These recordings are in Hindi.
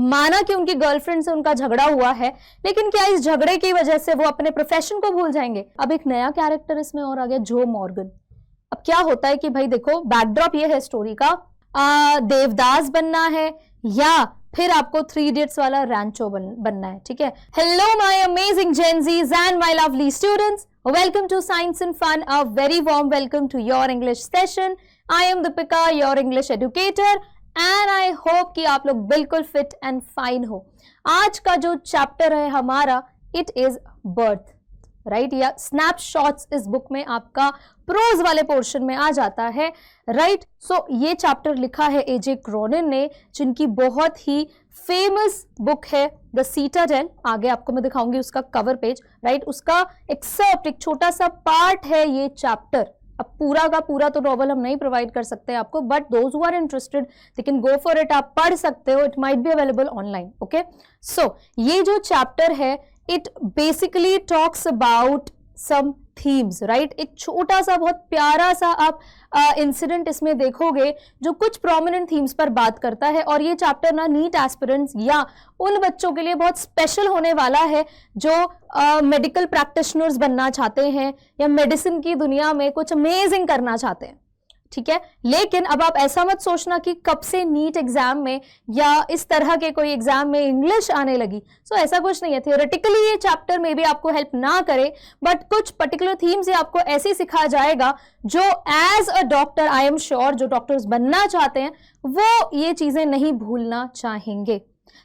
माना कि उनकी गर्लफ्रेंड से उनका झगड़ा हुआ है, लेकिन क्या इस झगड़े की वजह से वो अपने प्रोफेशन को भूल जाएंगे? अब एक नया कैरेक्टर इसमें और आ गया, जो मॉर्गन। अब क्या होता है कि भाई देखो, बैकड्रॉप ये है स्टोरी का, देवदास बनना है या फिर आपको 3 इडियट्स वाला रैंचो बनना है, ठीक है। Hello my amazing Gen Zs and my lovely students, welcome to science and fun, a very warm welcome to your English session. I am Deepika, your English educator, and I hope कि आप लोग बिल्कुल फिट एंड फाइन हो। आज का जो चैप्टर है हमारा, इट इज बर्थ, राइट, या स्नैपशॉट्स इस बुक में आपका प्रोज वाले पोर्शन में आ जाता है, राइट। सो ये चैप्टर लिखा है एजे क्रॉनिन ने, जिनकी बहुत ही फेमस बुक है द सीटाडेल। आगे आपको मैं दिखाऊंगी उसका कवर पेज, राइट। उसका एक्सेप्ट एक छोटा सा पार्ट है ये चैप्टर। अब पूरा का पूरा तो नॉवल हम नहीं प्रोवाइड कर सकते आपको, but those who are interested they can go for it, आप पढ़ सकते हो, it might be available online, okay. So ये जो चैप्टर है, it basically talks about some themes, right. एक छोटा सा बहुत प्यारा सा आप इंसिडेंट इसमें देखोगे जो कुछ प्रोमिनेंट थीम्स पर बात करता है। और ये चैप्टर ना नीट एस्पिरेंट्स या उन बच्चों के लिए बहुत स्पेशल होने वाला है जो मेडिकल प्रैक्टिशनर्स बनना चाहते हैं या मेडिसिन की दुनिया में कुछ अमेजिंग करना चाहते हैं, ठीक है। लेकिन अब आप ऐसा मत सोचना कि कब से नीट एग्जाम में या इस तरह के कोई एग्जाम में इंग्लिश आने लगी। सो ऐसा कुछ नहीं है। थियोरेटिकली ये चैप्टर में भी आपको हेल्प ना करे, बट कुछ पर्टिकुलर थीम्स ये आपको ऐसे सिखाया जाएगा जो as a doctor I am sure जो डॉक्टर्स बनना चाहते हैं वो ये चीजें नहीं भूलना चाहेंगे।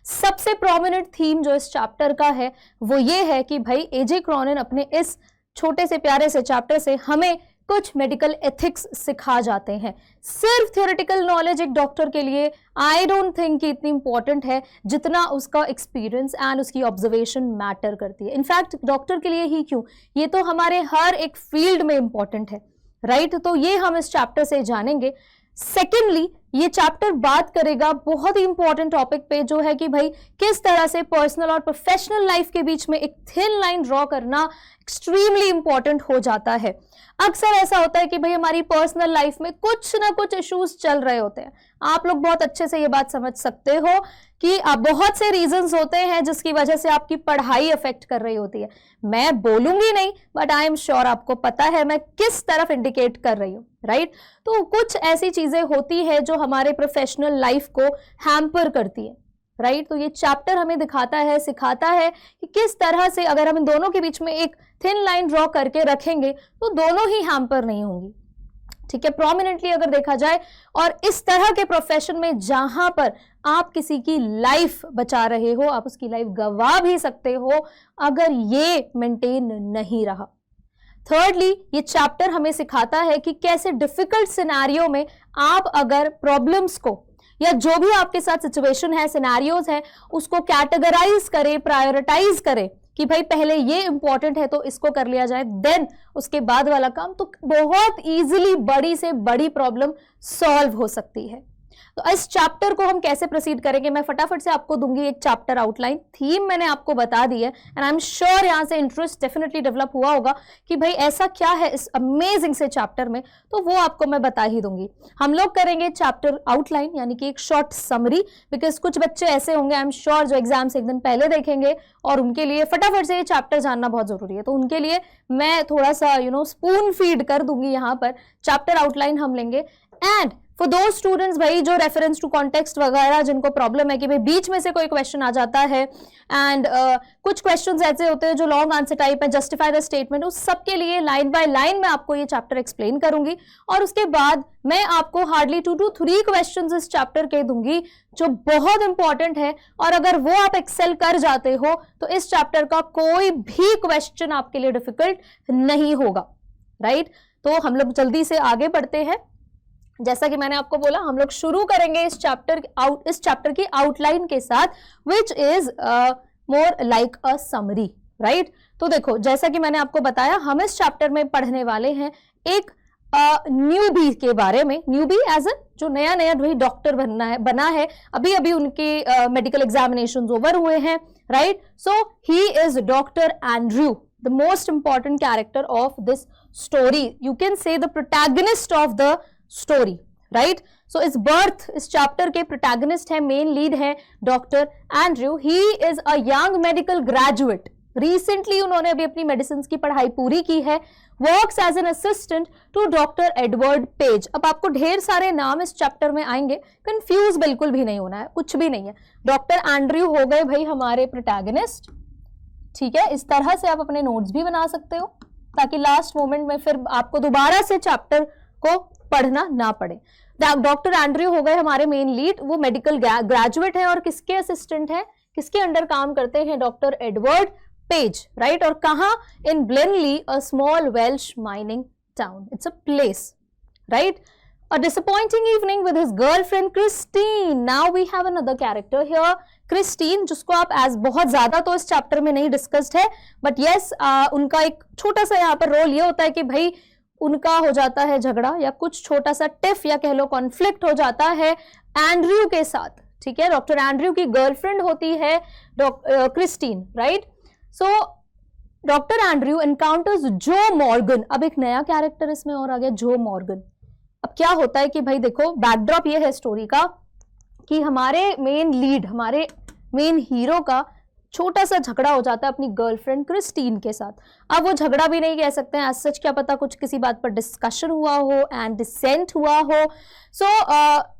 सबसे प्रोमिनेंट थीम जो इस चैप्टर का है वो ये है कि भाई एजे क्रॉनिन अपने इस छोटे से प्यारे से चैप्टर से हमें कुछ मेडिकल एथिक्स सिखा जाते हैं। सिर्फ थियोरेटिकल नॉलेज एक डॉक्टर के लिए आई डोंट थिंक कि इतनी इंपॉर्टेंट है जितना उसका एक्सपीरियंस एंड उसकी ऑब्जर्वेशन मैटर करती है। इनफैक्ट डॉक्टर के लिए ही क्यों, ये तो हमारे हर एक फील्ड में इंपॉर्टेंट है, राइट। तो ये हम इस चैप्टर से जानेंगे। सेकेंडली, ये चैप्टर बात करेगा बहुत ही इंपॉर्टेंट टॉपिक पे, जो है कि भाई किस तरह से पर्सनल और प्रोफेशनल लाइफ के बीच में एक थिन लाइन ड्रॉ करना एक्सट्रीमली इंपॉर्टेंट हो जाता है। अक्सर ऐसा होता है कि भाई हमारी पर्सनल लाइफ में कुछ ना कुछ इश्यूज चल रहे होते हैं। आप लोग बहुत अच्छे से ये बात समझ सकते हो कि बहुत से रीजंस होते हैं जिसकी वजह से आपकी पढ़ाई अफेक्ट कर रही होती है। मैं बोलूंगी नहीं, बट आई एम श्योर आपको पता है मैं किस तरफ इंडिकेट कर रही हूँ, राइट। तो कुछ ऐसी चीजें होती है जो हमारे प्रोफेशनल लाइफ को हैम्पर करती है, राइट। तो ये चैप्टर हमें दिखाता है, सिखाता है कि किस तरह से अगर हम इन दोनों के बीच में एक थिन लाइन ड्रॉ करके रखेंगे तो दोनों ही हैम्पर नहीं होंगी, ठीक है, प्रोमिनेंटली अगर देखा जाए। और इस तरह के प्रोफेशन में जहां पर आप किसी की लाइफ बचा रहे हो, आप उसकी लाइफ गंवा भी सकते हो अगर ये मेंटेन नहीं रहा। थर्डली, ये चैप्टर हमें सिखाता है कि कैसे डिफिकल्ट सिनेरियो में आप अगर प्रॉब्लम्स को या जो भी आपके साथ सिचुएशन है, सिनेरियोज है, उसको कैटेगराइज करें, प्रायोरिटाइज करें कि भाई पहले ये इंपॉर्टेंट है तो इसको कर लिया जाए, देन उसके बाद वाला काम, तो बहुत इजीली बड़ी से बड़ी प्रॉब्लम सॉल्व हो सकती है। तो इस चैप्टर को हम कैसे प्रोसीड करेंगे, मैं फटाफट से आपको दूंगी एक चैप्टर आउटलाइन। थीम मैंने आपको बता दी है एंड आई एम श्योर यहाँ से इंटरेस्ट डेफिनेटली डेवलप हुआ होगा कि भाई ऐसा क्या है इस अमेजिंग से चैप्टर में, तो वो आपको मैं बता ही दूंगी। हम लोग करेंगे चैप्टर आउटलाइन, यानी कि एक शॉर्ट समरी, बिकॉज कुछ बच्चे ऐसे होंगे आई एम श्योर जो एग्जाम से एक दिन पहले देखेंगे और उनके लिए फटाफट से ये चैप्टर जानना बहुत जरूरी है। तो उनके लिए मैं थोड़ा सा स्पून फीड कर दूंगी यहाँ पर। चैप्टर आउटलाइन हम लेंगे एंड फॉर दो स्टूडेंट्स भाई जो रेफरेंस टू कॉन्टेक्स्ट वगैरह जिनको प्रॉब्लम है कि भाई बीच में से कोई क्वेश्चन आ जाता है एंड कुछ क्वेश्चंस ऐसे होते हैं जो लॉन्ग आंसर टाइप है, जस्टिफाई द स्टेटमेंट, उस सब के लिए लाइन बाय लाइन मैं आपको ये चैप्टर एक्सप्लेन करूंगी और उसके बाद मैं आपको हार्डली 2 to 3 क्वेश्चंस इस चैप्टर के दूंगी जो बहुत इंपॉर्टेंट है। और अगर वो आप एक्सेल कर जाते हो तो इस चैप्टर का कोई भी क्वेश्चन आपके लिए डिफिकल्ट नहीं होगा, राइट। तो हम लोग जल्दी से आगे बढ़ते हैं। जैसा कि मैंने आपको बोला, हम लोग शुरू करेंगे इस चैप्टर की आउटलाइन के साथ, which is more like a summary, right. तो देखो, जैसा कि मैंने आपको बताया, हम इस चैप्टर में पढ़ने वाले हैं एक न्यूबी के बारे में। न्यूबी एज जो नया नया वही डॉक्टर बना है, अभी अभी उनके मेडिकल एग्जामिनेशंस ओवर हुए हैं, right. So he is doctor Andrew, the most important character of this story, you can say the protagonist of the story, right? So इस बर्थ, इस चैप्टर के प्रोटैगनिस्ट है, मेन लीड है doctor Andrew. He is a young medical graduate, recently उन्होंने अभी अपनी मेडिसिन की पढ़ाई पूरी की है। Works as an assistant to doctor Edward Page. अब आपको ढेर सारे नाम इस चैप्टर में आएंगे, कंफ्यूज बिल्कुल भी नहीं होना है, कुछ भी नहीं है। डॉक्टर एंड्रयू हो गए भाई हमारे प्रोटैगनिस्ट, ठीक है। इस तरह से आप अपने नोट्स भी बना सकते हो ताकि लास्ट मोमेंट में फिर आपको दोबारा से चैप्टर को पढ़ना ना पड़े। डॉक्टर एंड्रयू हो गए हमारे मेन लीड, वो मेडिकल ग्रेजुएट है और किसके असिस्टेंट है, किसके अंडर काम करते हैं, डॉक्टर एडवर्ड पेज, राइट। और कहा, in Blaenelly, a small Welsh mining town, it's a place, right. A disappointing evening with his girlfriend Christine. Now we have another character here, Christine, जिसको आप एज बहुत ज्यादा तो इस चैप्टर में नहीं डिस्कस्ड है, बट यस उनका एक छोटा सा यहाँ पर रोल ये होता है कि भाई उनका हो जाता है झगड़ा या कुछ छोटा सा टिफ या कह लो कॉन्फ्लिक्ट हो जाता है एंड्रयू के साथ, ठीक है। डॉक्टर एंड्रयू की गर्लफ्रेंड होती है Christine, right. So doctor Andrew encounters जो मॉर्गन। अब एक नया कैरेक्टर इसमें और आ गया, जो मॉर्गन। अब क्या होता है कि भाई देखो, बैकड्रॉप ये है स्टोरी का कि हमारे मेन लीड, हमारे मेन हीरो का छोटा सा झगड़ा हो जाता है अपनी गर्लफ्रेंड क्रिस्टीन के साथ। अब वो झगड़ा भी नहीं कह सकते हैं, सच क्या पता कुछ किसी बात पर डिस्कशन हुआ हो एंड डिसेंट हुआ हो। सो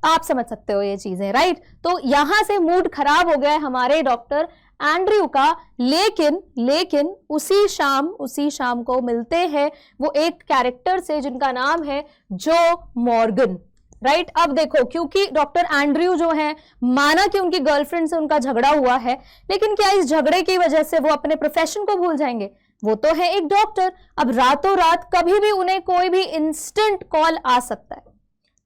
आप समझ सकते हो ये चीजें, राइट। तो यहां से मूड खराब हो गया है हमारे डॉक्टर एंड्रयू का, लेकिन उसी शाम को मिलते हैं वो एक कैरेक्टर से जिनका नाम है जो मॉर्गन, राइट। अब देखो, क्योंकि डॉक्टर एंड्रयू जो है, माना कि उनकी गर्लफ्रेंड से उनका झगड़ा हुआ है, लेकिन क्या इस झगड़े की वजह से वो अपने प्रोफेशन को भूल जाएंगे? वो तो है एक डॉक्टर। अब रातों रात कभी भी उन्हें कोई भी इंस्टेंट कॉल आ सकता है,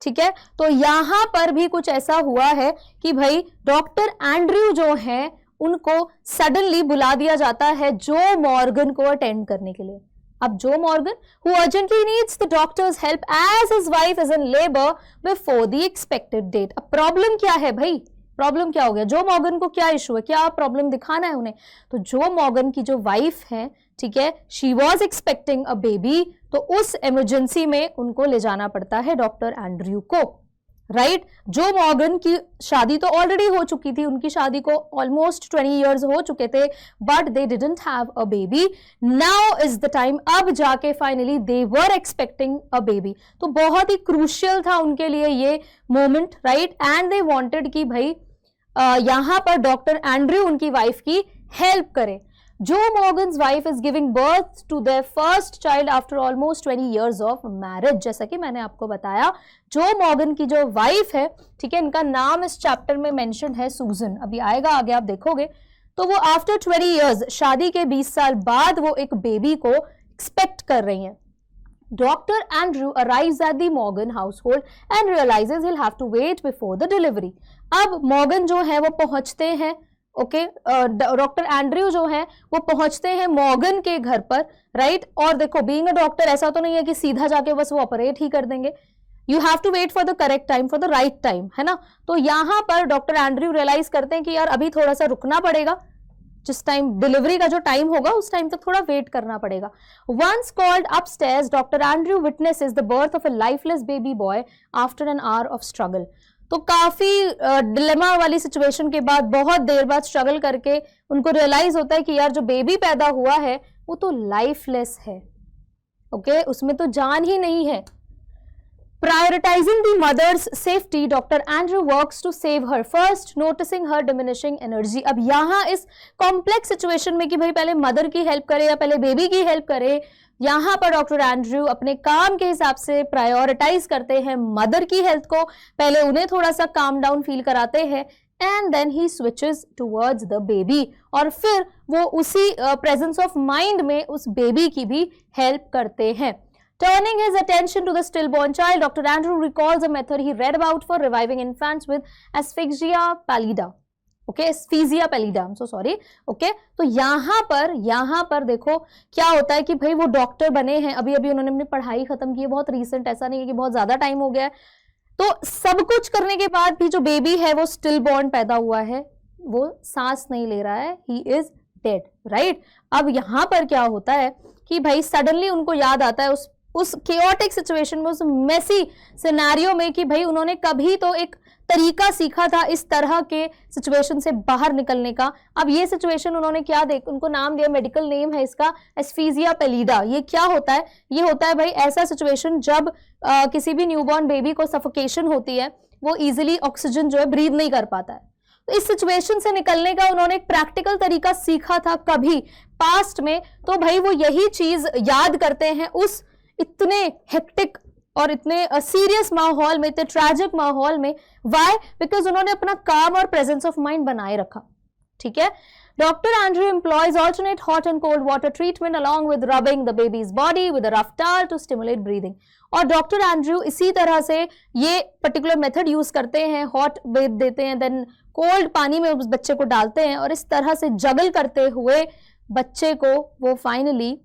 ठीक है। तो यहां पर भी कुछ ऐसा हुआ है कि भाई डॉक्टर एंड्रयू जो है उनको सडनली बुला दिया जाता है जो मॉर्गन को अटेंड करने के लिए। अब जो Morgan who urgently needs the doctor's help as his wife is in labor before the expected date। अब प्रॉब्लम क्या है भाई, प्रॉब्लम क्या हो गया, जो मॉर्गन को क्या इशू है, क्या प्रॉब्लम दिखाना है उन्हें? तो जो मॉर्गन की जो वाइफ है, ठीक है, she was expecting a baby, तो उस इमरजेंसी में उनको ले जाना पड़ता है डॉक्टर एंड्रयू को, राइट। जो मॉर्गन की शादी तो ऑलरेडी हो चुकी थी, उनकी शादी को ऑलमोस्ट 20 इयर्स हो चुके थे, but they didn't have a baby. Now is the time, अब जाके finally they were expecting a baby. तो बहुत ही क्रूशियल था उनके लिए ये moment, right. And they wanted कि भाई यहां पर डॉक्टर एंड्रयू उनकी वाइफ की हेल्प करे। जो Morgan's wife is giving birth to their first child after almost 20 years of marriage. जैसा कि मैंने आपको बताया, जो मॉर्गन की जो वाइफ है, ठीक है, इनका नाम इस चैप्टर में मेंशन है सुजन। अभी आएगा आगे, आप देखोगे। तो वो आफ्टर 20 इयर्स, शादी के 20 साल बाद वो एक बेबी को एक्सपेक्ट कर रही हैं। Doctor Andrew arrives at the Morgan household and realises he will have to wait before the delivery. अब मॉर्गन जो है वो पहुंचते हैं, ओके, डॉक्टर एंड्रयू जो है वो पहुंचते हैं मॉर्गन के घर पर, राइट। और देखो, बीइंग अ डॉक्टर ऐसा तो नहीं है कि सीधा जाके बस वो ऑपरेट ही कर देंगे। You have to wait for the correct time, for the right time, है ना। तो यहां पर डॉक्टर एंड्रयू रियलाइज करते हैं कि यार अभी थोड़ा सा रुकना पड़ेगा, जिस टाइम डिलीवरी का जो टाइम होगा उस टाइम तक थोड़ा वेट करना पड़ेगा। Once called upstairs, doctor Andrew witnesses the birth of a lifeless baby boy after an hour of struggle. तो काफी डिलेमा वाली सिचुएशन के बाद, बहुत देर बाद स्ट्रगल करके उनको रियलाइज होता है कि यार जो बेबी पैदा हुआ है वो तो लाइफलेस है, ओके, उसमें तो जान ही नहीं है। Prioritizing the mother's safety, Dr. Andrew works to save her first, noticing her diminishing energy। अब यहाँ इस कॉम्प्लेक्स सिचुएशन में कि भाई पहले मदर की हेल्प करे या पहले बेबी की हेल्प करे, यहाँ पर डॉक्टर एंड्रयू अपने काम के हिसाब से प्रायोरिटाइज करते हैं मदर की हेल्थ को। पहले उन्हें थोड़ा सा काम डाउन फील कराते हैं and then he switches towards the baby, और फिर वो उसी प्रेजेंस ऑफ माइंड में उस बेबी की भी हेल्प करते हैं। Turning his attention to the stillborn child, Dr. Andrew recalls a method he read about for reviving infants with asphyxia pallida. Okay, asphyxia pallida, I'm so sorry. Okay, तो यहाँ पर देखो क्या होता है कि भाई वो डॉक्टर बने हैं, अभी अभी उन्होंने अपनी पढ़ाई खत्म की है, बहुत रीसेंट, ऐसा नहीं है कि बहुत ज्यादा टाइम हो गया है। तो सब कुछ करने के बाद भी जो बेबी है वो स्टिल बॉर्न पैदा हुआ है, वो सांस नहीं ले रहा है, ही इज डेड, राइट। अब यहाँ पर क्या होता है कि भाई सडनली उनको याद आता है उस उस chaotic सिचुएशन में, उस मेसी सिनेरियो में कि भाई उन्होंने कभी तो एक तरीका सीखा था इस तरह के सिचुएशन से बाहर निकलने का। अब ये सिचुएशन उन्होंने क्या उनको नाम दिया, मेडिकल नेम है इसका एस्फीजिया पेलिडा। ये क्या होता है? ये होता है भाई ऐसा सिचुएशन जब किसी भी न्यूबॉर्न बेबी को सफोकेशन होती है, वो इजीली ऑक्सीजन जो है ब्रीथ नहीं कर पाता है। तो इस सिचुएशन से निकलने का उन्होंने एक प्रैक्टिकल तरीका सीखा था कभी पास्ट में, तो भाई वो यही चीज याद करते हैं उस इतने हेक्टिक और इतने सीरियस माहौल में, इतने ट्रैजिक माहौल में। वाई? बिकॉज उन्होंने अपना काम और प्रेजेंस ऑफ माइंड बनाए रखा। ठीक है। Dr. Andrew employs alternate hot and cold water treatment along with rubbing the baby's body with a rough towel to stimulate breathing. और डॉक्टर एंड्रयू इसी तरह से ये पर्टिकुलर मेथड यूज करते हैं, हॉट बेथ देते हैं, देन कोल्ड पानी में उस बच्चे को डालते हैं और इस तरह से जगल करते हुए बच्चे को वो फाइनली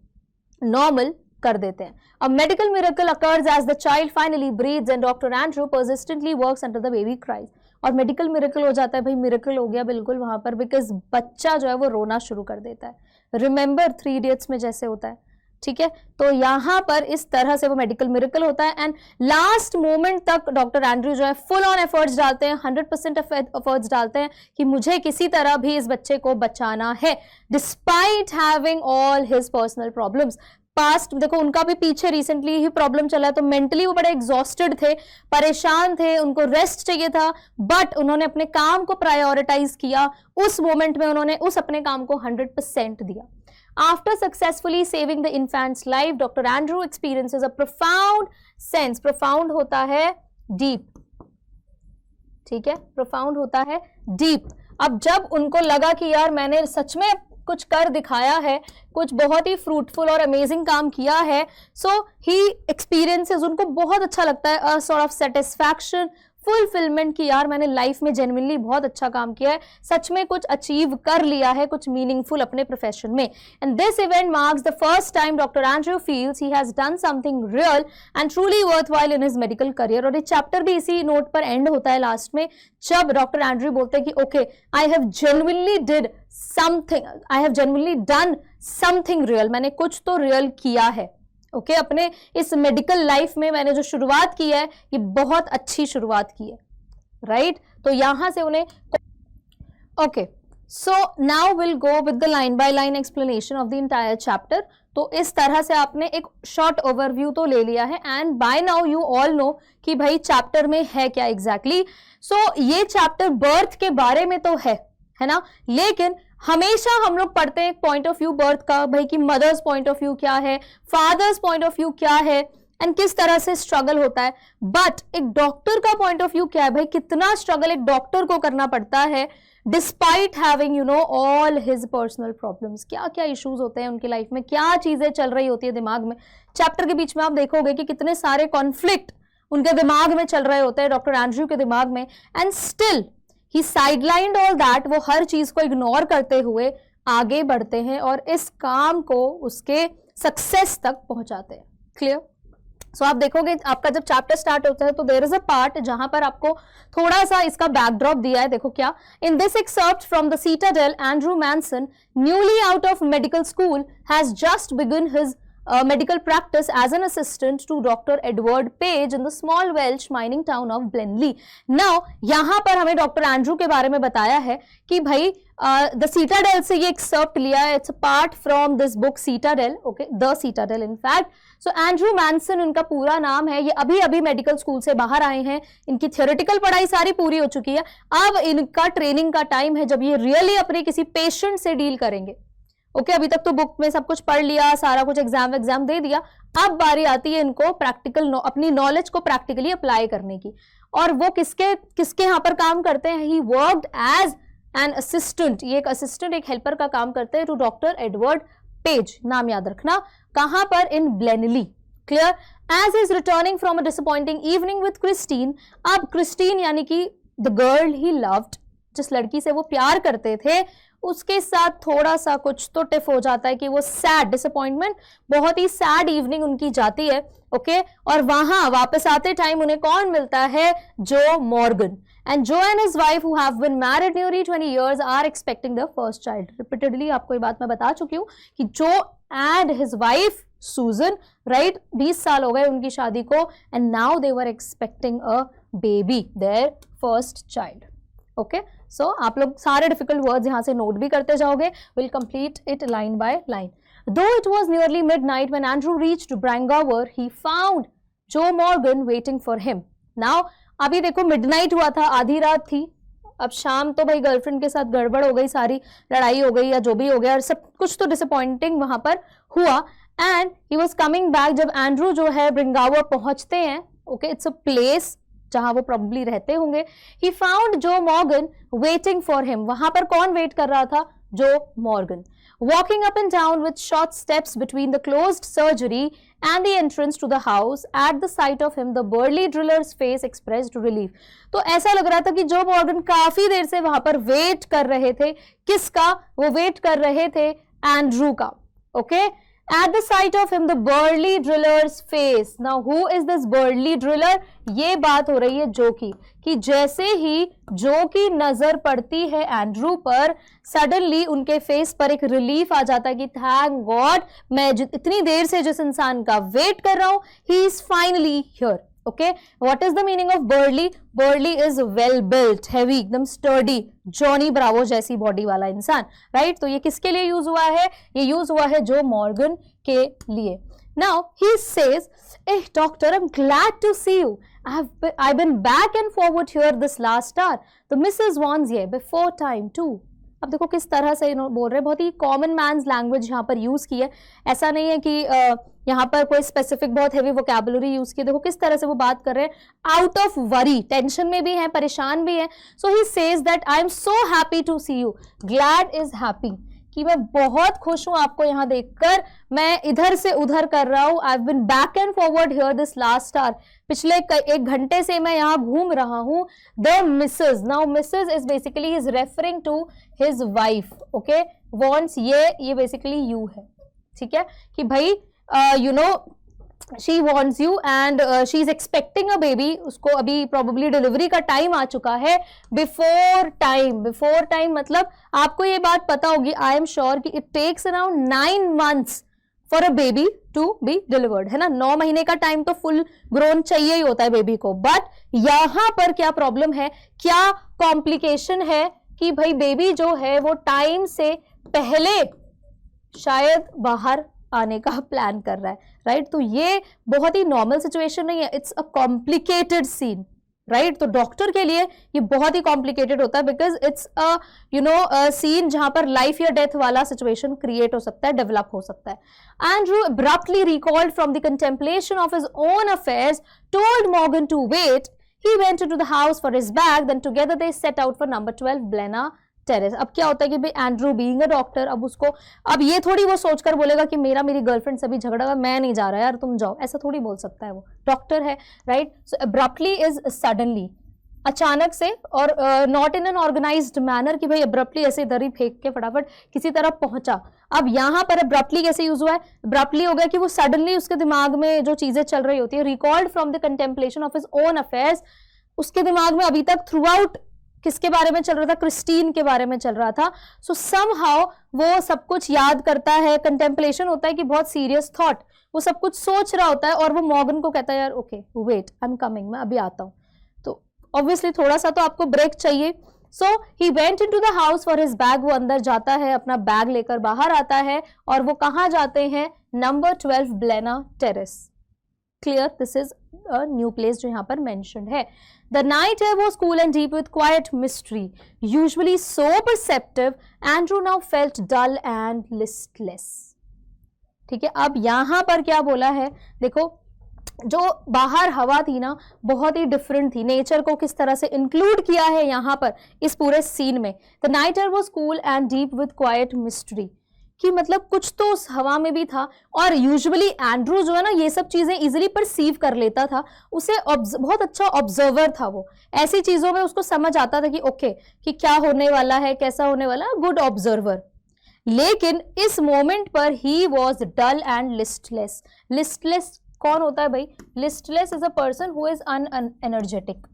नॉर्मल कर देते हैं। A medical miracle occurs as the child finally breathes and Dr. Andrew persistently works until the baby cries. और मेडिकल मिरेकल हो जाता है भाई, मिरेकल हो गया बिल्कुल वहां पर, बिकॉज बच्चा जो है वो रोना शुरू कर देता है। रिमेंबर 3 इडियट्स में जैसे होता है। ठीक है, तो यहाँ पर इस तरह से वो मेडिकल मिरेकल होता है एंड लास्ट मोमेंट तक डॉक्टर एंड्रयू जो है फुल ऑन एफर्ट्स डालते हैं, 100% एफर्ट्स डालते हैं कि मुझे किसी तरह भी इस बच्चे को बचाना है, despite having all his personal problems. Past देखो उनका भी पीछे रिसेंटली ही प्रॉब्लम चला है, तो मेंटली वो बड़े एग्जॉस्टेड थे, परेशान थे, उनको रेस्ट चाहिए था, बट उन्होंने अपने काम को प्रायोरिटाइज किया। उस मोमेंट में उन्होंने उस अपने काम को 100% दिया। After successfully saving the infant's life, Dr. Andrew experiences a profound sense. Profound होता है deep, ठीक है, profound होता है deep। अब जब उनको लगा कि यार मैंने सच में कुछ कर दिखाया है, कुछ बहुत ही फ्रूटफुल और अमेजिंग काम किया है, सो ही एक्सपीरियंसेस, उनको बहुत अच्छा लगता है, a sort of satisfaction, fulfilment की यार मैंने लाइफ में जेन्युइनली बहुत अच्छा काम किया है, सच में कुछ अचीव कर लिया है, कुछ मीनिंगफुल अपने प्रोफेशन में। And this event marks the first time doctor Andrew feels he has done something real and truly worthwhile in his medical career. और ये चैप्टर भी इसी नोट पर एंड होता है लास्ट में, जब डॉक्टर एंड्रयू बोलते हैं कि okay I have genuinely did something, I have genuinely done something real, मैंने कुछ तो रियल किया है। ओके, अपने इस मेडिकल लाइफ में मैंने जो शुरुआत की है ये बहुत अच्छी शुरुआत की है, राइट? तो यहां से उन्हें okay, so now will go with the line by line explanation of the entire chapter. तो इस तरह से आपने एक शॉर्ट ओवरव्यू तो ले लिया है and by now you all know कि भाई चैप्टर में है क्या एग्जैक्टली। सो ये चैप्टर बर्थ के बारे में तो है ना, लेकिन हमेशा हम लोग पढ़ते हैं पॉइंट ऑफ व्यू बर्थ का, भाई कि मदर्स पॉइंट ऑफ व्यू क्या है, फादर्स पॉइंट ऑफ व्यू क्या है एंड किस तरह से स्ट्रगल होता है। बट एक डॉक्टर का पॉइंट ऑफ व्यू क्या है, भाई कितना स्ट्रगल एक डॉक्टर को करना पड़ता है despite having you know all his personal problems. क्या क्या इश्यूज होते हैं उनकी लाइफ में, क्या चीजें चल रही होती है दिमाग में। चैप्टर के बीच में आप देखोगे कि कितने सारे कॉन्फ्लिक्ट उनके दिमाग में चल रहे होते हैं, डॉक्टर एंड्रयू के दिमाग में, and still he sidelined all that. वो हर चीज को इग्नोर करते हुए आगे बढ़ते हैं और इस काम को उसके सक्सेस तक पहुंचाते हैं। क्लियर? सो आप देखोगे आपका जब चैप्टर स्टार्ट होता है तो देयर इज अ पार्ट जहां पर आपको थोड़ा सा इसका बैकड्रॉप दिया है। देखो क्या, in this excerpt from the Citadel, Andrew Manson, newly out of medical school, has just begun his medical practice as an assistant to Dr. Edward Page in the small Welsh mining town of Blenheim. Now, यहाँ पर हमें डॉक्टर एंड्रू के बारे में बताया है कि भाई द सीटाडेल से ये एक्सर्प्ट लिया है, it's a part from this book citadel, okay, the citadel in fact. So Andrew Manson इनका पूरा नाम है, ये अभी अभी मेडिकल स्कूल से बाहर आए हैं, इनकी थियोरेटिकल पढ़ाई सारी पूरी हो चुकी है, अब इनका ट्रेनिंग का टाइम है जब ये रियली अपने किसी पेशेंट से डील करेंगे। ओके, अभी तक तो बुक में सब कुछ पढ़ लिया, सारा कुछ एग्जाम दे दिया, अब बारी आती है इनको प्रैक्टिकल अपनी नॉलेज को प्रैक्टिकली अप्लाई करने की। और वो किसके यहाँ पर काम करते हैं, he worked as an assistant, ये एक असिस्टेंट, एक हेल्पर का काम करते हैं टू डॉक्टर एडवर्ड पेज, नाम याद रखना, कहां पर, in Blaenelly. Clear? As is returning from a disappointing evening with Christine, अब क्रिस्टीन यानी कि द गर्ल ही लव्ड, जिस लड़की से वो प्यार करते थे, उसके साथ थोड़ा सा कुछ तो टिफ हो जाता है कि वो सैड, डिसअपॉइंटमेंट, बहुत ही सैड इवनिंग उनकी जाती है। ओके, और वहां वापस आते टाइम उन्हें कौन मिलता है, Joe Morgan. And Joe and his wife who have been married nearly 20 years are expecting the first child. Repeatedly आपको ये बात मैं बता चुकी हूँ कि Joe and his wife Susan, right? 20 साल हो गए उनकी शादी को, and now they were expecting a baby, their first child. Okay, so आप लोग सारे डिफिकल्ट वर्ड्स यहाँ से नोट भी करते जाओगे, will complete it line by line. Though it was nearly midnight when Andrew reached Brangower, he found Joe Morgan waiting for him. Now, अभी देखो मिडनाइट हुआ था, आधी रात थी, अब शाम तो भाई गर्लफ्रेंड के साथ गड़बड़ हो गई, सारी लड़ाई हो गई या जो भी हो गया, और सब कुछ तो डिसअपॉइंटिंग वहां पर हुआ। And he was coming back, जब एंड्रू जो है ब्रिंगावर पहुंचते हैं, ओके, इट्स अ प्लेस जहां वो प्रोबेबली रहते होंगे, ही फाउंड जो मॉर्गन वेटिंग फॉर हिम। वहां पर कौन वेट कर रहा था? जो Morgan. Walking up and down with short steps between the closed surgery and the entrance to the house, at the sight of him, the burly driller's face expressed relief. तो ऐसा लग रहा था कि जो मॉर्गन काफी देर से वहां पर वेट कर रहे थे, किसका? वो वेट कर रहे थे एंड्रू का। Okay, At the sight of him, the burly driller's face. Now, who is this burly driller? ये बात हो रही है जो की, कि जैसे ही जो की नजर पड़ती है एंड्रू पर, सडनली उनके फेस पर एक रिलीफ आ जाता है कि थैंक गॉड, मैं इतनी देर से जिस इंसान का वेट कर रहा हूं, he is finally here. Okay, what is the meaning of barley? Barley is well built, heavy, एकदम स्टर्डी, जॉनी ब्रावो जैसी बॉडी वाला इंसान, राइट? तो ये किसके लिए यूज हुआ है? ये यूज हुआ है जो मॉर्गन के लिए। Now he says, a doctor, I am glad to see you, I've been back and forward here this last hour. The Mrs. wants here before time too. अब देखो किस तरह से बोल रहे हैं, बहुत ही कॉमन मैन्स लैंग्वेज यहाँ पर यूज की है, ऐसा नहीं है कि यहाँ पर कोई स्पेसिफिक बहुत हेवी वोकैबुलरी यूज की है। देखो किस तरह से वो बात कर रहे हैं, आउट ऑफ वरी, टेंशन में भी है, परेशान भी है। So he says that I am so happy to see you, glad is happy, कि मैं बहुत खुश हूं आपको यहाँ देखकर, मैं इधर से उधर कर रहा हूं, I have been back and forward here this last hour, पिछले 1 घंटे से मैं यहाँ घूम रहा हूं। The missus, now missus is basically is referring to his wife, okay, wants, ये बेसिकली यू है, ठीक है, कि भाई you know she wants you and she is expecting a baby, उसको अभी प्रोबेबली डिलीवरी का टाइम आ चुका है, बिफोर टाइम। बिफोर टाइम मतलब आपको ये बात पता होगी, आई एम श्योर कि it takes around 9 months for a baby to be delivered, है ना? 9 महीने का टाइम तो फुल ग्रोन चाहिए ही होता है बेबी को, बट यहां पर क्या प्रॉब्लम है, क्या कॉम्प्लिकेशन है कि भाई बेबी जो है वो टाइम से पहले शायद बाहर आने का प्लान कर रहा है, राइट? तो ये बहुत ही नॉर्मल सिचुएशन नहीं है, it's a complicated scene, right? तो डॉक्टर के लिए ये बहुत ही कॉम्प्लिकेटेड होता है, because it's a you know scene जहां पर लाइफ या डेथ वाला सिचुएशन क्रिएट हो सकता है, डेवलप हो सकता है। Andrew abruptly recalled from the contemplation of his own affairs, told Morgan to wait. He went into the house for his bag, then together they set out for number 12 Blenna terrace. अब क्या होता है कि भाई एंड्रू बीइंग अ डॉक्टर, अब उसको, अब ये थोड़ी वो सोचकर बोलेगा कि मेरी गर्लफ्रेंड से भी झगड़ा हुआ, मैं नहीं जा रहा यार, तुम जाओ, ऐसा थोड़ी बोल सकता है, वो डॉक्टर है, right? So abruptly is suddenly, अचानक से, और not in an organised manner कि भाई अब्रप्टली ऐसे दरी फेंक के फटाफट किसी तरह पहुंचा। अब यहाँ पर अब्रप्टली कैसे यूज हुआ है? अब्रप्टली हो गया कि वो सडनली उसके दिमाग में जो चीजें चल रही होती है, recalled from the contemplation of his own affairs, उसके दिमाग में अभी तक थ्रू आउट किसके बारे में चल रहा था? क्रिस्टीन के बारे में चल रहा था। सो समहाउ वो सब कुछ याद करता है, कंटेम्पलेशन होता है कि बहुत सीरियस थॉट, वो सब कुछ सोच रहा होता है, और वो मॉर्गन को कहता है यार okay wait, I am coming, मैं अभी आता हूँ। तो ऑब्वियसली थोड़ा सा तो आपको ब्रेक चाहिए। So he went into the house for his bag, वो अंदर जाता है, अपना बैग लेकर बाहर आता है, और वो कहाँ जाते हैं? Number 12 Blaina terrace. Clear, this is a new place जो यहाँ पर मेंशन्ड है। The night air was cool and deep with quiet mystery. Usually so perceptive, Andrew now felt dull and listless. ठीक है, अब यहाँ पर क्या बोला है? देखो, जो बाहर हवा थी ना, बहुत ही डिफरेंट थी, नेचर को किस तरह से इंक्लूड किया है यहाँ पर इस पूरे सीन में। The night air was cool and deep with quiet mystery. कि मतलब कुछ तो उस हवा में भी था, और यूजुअली एंड्रू जो है ना, ये सब चीजें इजिली परसीव कर लेता था, उसे बहुत अच्छा ऑब्जर्वर था, वो ऐसी चीजों में उसको समझ आता था कि ओके, कि क्या होने वाला है, कैसा होने वाला है, गुड ऑब्जर्वर। लेकिन इस मोमेंट पर he was dull and listless. Listless कौन होता है भाई? Listless is a person who is unenergetic,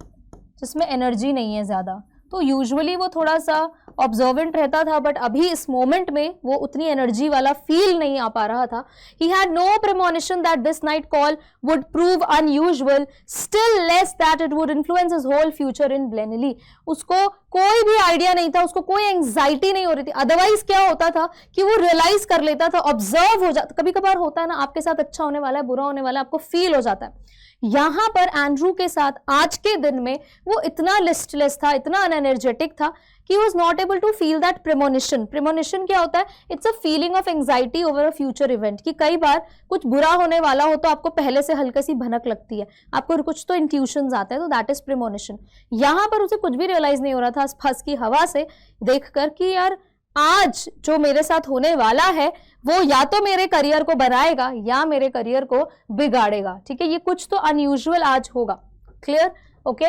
जिसमें एनर्जी नहीं है ज्यादा। तो यूजुअली वो थोड़ा सा ऑब्जर्वेंट रहता था, बट अभी इस मोमेंट में वो उतनी एनर्जी वाला फील नहीं आ पा रहा था. He had no premonition that this night call would prove unusual, still less that it would influence his whole future in Blenheim. उसको कोई भी आइडिया नहीं था, उसको कोई एंग्जाइटी नहीं हो रही थी. अदरवाइज क्या होता था कि वो रियलाइज कर लेता था, ऑब्जर्व हो जाता. कभी कभार होता है ना, आपके साथ अच्छा होने वाला है, बुरा होने वाला है, आपको फील हो जाता है. यहां पर एंड्रू के साथ आज के दिन में वो इतना लिस्टलेस था, इतना अनएनर्जेटिक था कि was not able to feel that premonition. premonition क्या होता है? It's a feeling of anxiety over a future event. कि कई बार कुछ बुरा होने वाला हो तो आपको पहले से हल्की सी भनक लगती है, आपको कुछ तो इंट्यूशंस आते हैं, तो दैट इज premonition. यहाँ पर उसे कुछ भी रियलाइज नहीं हो रहा था फंस की हवा से देखकर कि यार आज जो मेरे साथ होने वाला है वो या तो मेरे करियर को बनाएगा या मेरे करियर को बिगाड़ेगा. ठीक है, ये कुछ तो अनयूजुअल आज होगा. Clear? Okay.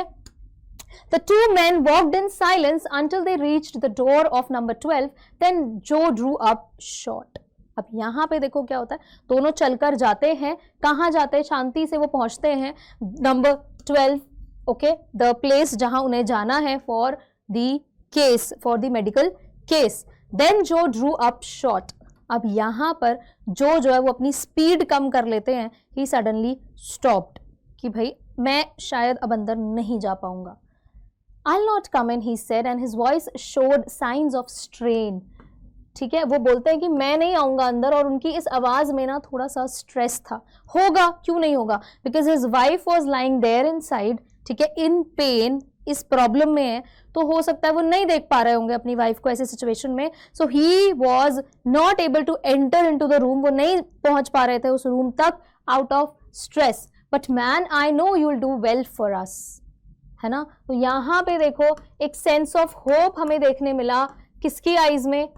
The two men walked in silence until they reached the door of number 12. Then Joe drew up short. अब यहाँ पे देखो क्या होता है, दोनों चलकर जाते हैं. कहाँ जाते हैं? शांति से वो पहुंचते हैं नंबर 12. ओके, द प्लेस जहां उन्हें जाना है for the case, for the medical case. Then Joe drew up short. अब यहाँ पर जो है वो अपनी स्पीड कम कर लेते हैं. ही सडनली स्टॉप्ड कि भाई मैं शायद अब अंदर नहीं जा पाऊंगा. I'll not come in, he said, and his voice showed signs of strain. ठीक है, वो बोलते हैं कि मैं नहीं आऊंगा अंदर, और उनकी इस आवाज में ना थोड़ा सा स्ट्रेस था. होगा, क्यों नहीं होगा? Because his wife was lying there inside. ठीक है, इन पेन, इस प्रॉब्लम में है, तो हो सकता है वो नहीं देख पा रहे होंगे अपनी वाइफ को ऐसे सिचुएशन में. So he was not able to enter into the room. वो नहीं पहुंच पा रहे थे उस रूम तक out of stress. But man, I know you will do well for us. है ना? तो यहाँ पे देखो एक सेंस ऑफ होप हमें देखने मिला. किसकी आईज में?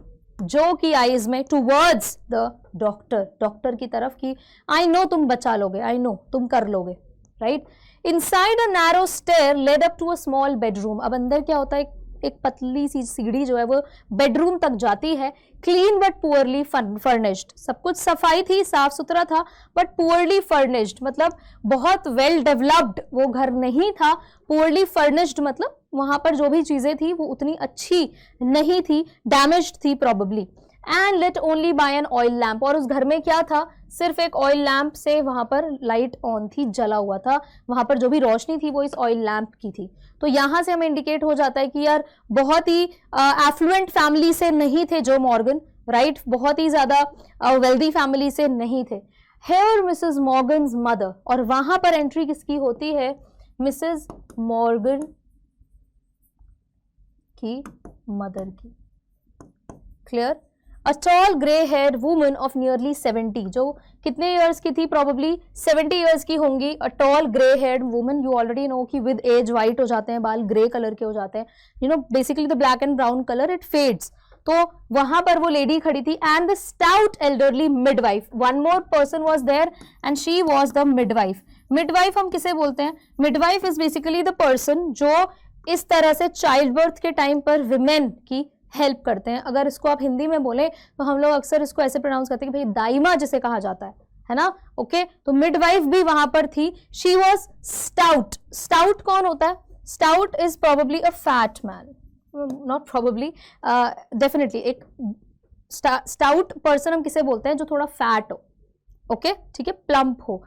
जो की आईज में, टूवर्ड्स द डॉक्टर, डॉक्टर की तरफ की आई नो तुम बचा लोगे, आई नो तुम कर लोगे. Right? Inside a narrow stair led up to a small bedroom. अब अंदर क्या होता है, एक पतली सी सीढ़ी जो है वो बेडरूम तक जाती है. Clean but poorly furnished. सब कुछ सफाई थी, साफ सुथरा था, बट पुअरली फर्निश्ड मतलब बहुत वेल डेवलप्ड वो घर नहीं था. पुअरली फर्निश्ड मतलब वहां पर जो भी चीजें थी वो उतनी अच्छी नहीं थी, डैमेज्ड थी probably. And lit only by an oil lamp. और उस घर में क्या था? सिर्फ एक ऑयल लैम्प से वहां पर लाइट ऑन थी, जला हुआ था. वहां पर जो भी रोशनी थी वो इस ऑयल लैम्प की थी. तो यहां से हमें इंडिकेट हो जाता है कि यार बहुत ही एफ्लुएंट फैमिली से नहीं थे जो मॉर्गन. राइट? बहुत ही ज्यादा वेल्दी फैमिली से नहीं थे. Here Mrs Morgan's mother. और वहां पर एंट्री किसकी होती है? मिसेस मॉर्गन की मदर की. Clear? A tall grey-haired woman of nearly 70, जो कितने years की थी? Probably 70 years की होंगी. A tall grey-haired woman, you already know कि with age white हो जाते हैं बाल, grey color के हो जाते हैं. You know, basically the black and brown color it fades. तो वहां पर वो लेडी खड़ी थी. And the stout elderly midwife. One more person was there and she was the midwife. Midwife हम किसे बोलते हैं? Midwife is basically the person जो इस तरह से चाइल्ड बर्थ के टाइम पर विमेन की हेल्प करते हैं. अगर इसको आप हिंदी में बोले तो हम लोग अक्सर इसको ऐसे प्रोनाउंस करते हैं कि भाई दाइमा जिसे कहा जाता है ना? ओके, तो मिडवाइफ भी वहां पर थी. She was stout. स्टाउट कौन होता है? Stout is probably a fat man. Not probably, definitely एक स्टाउट पर्सन हम किसे बोलते हैं? जो थोड़ा फैट हो. ओके, ठीक है, प्लम्प हो.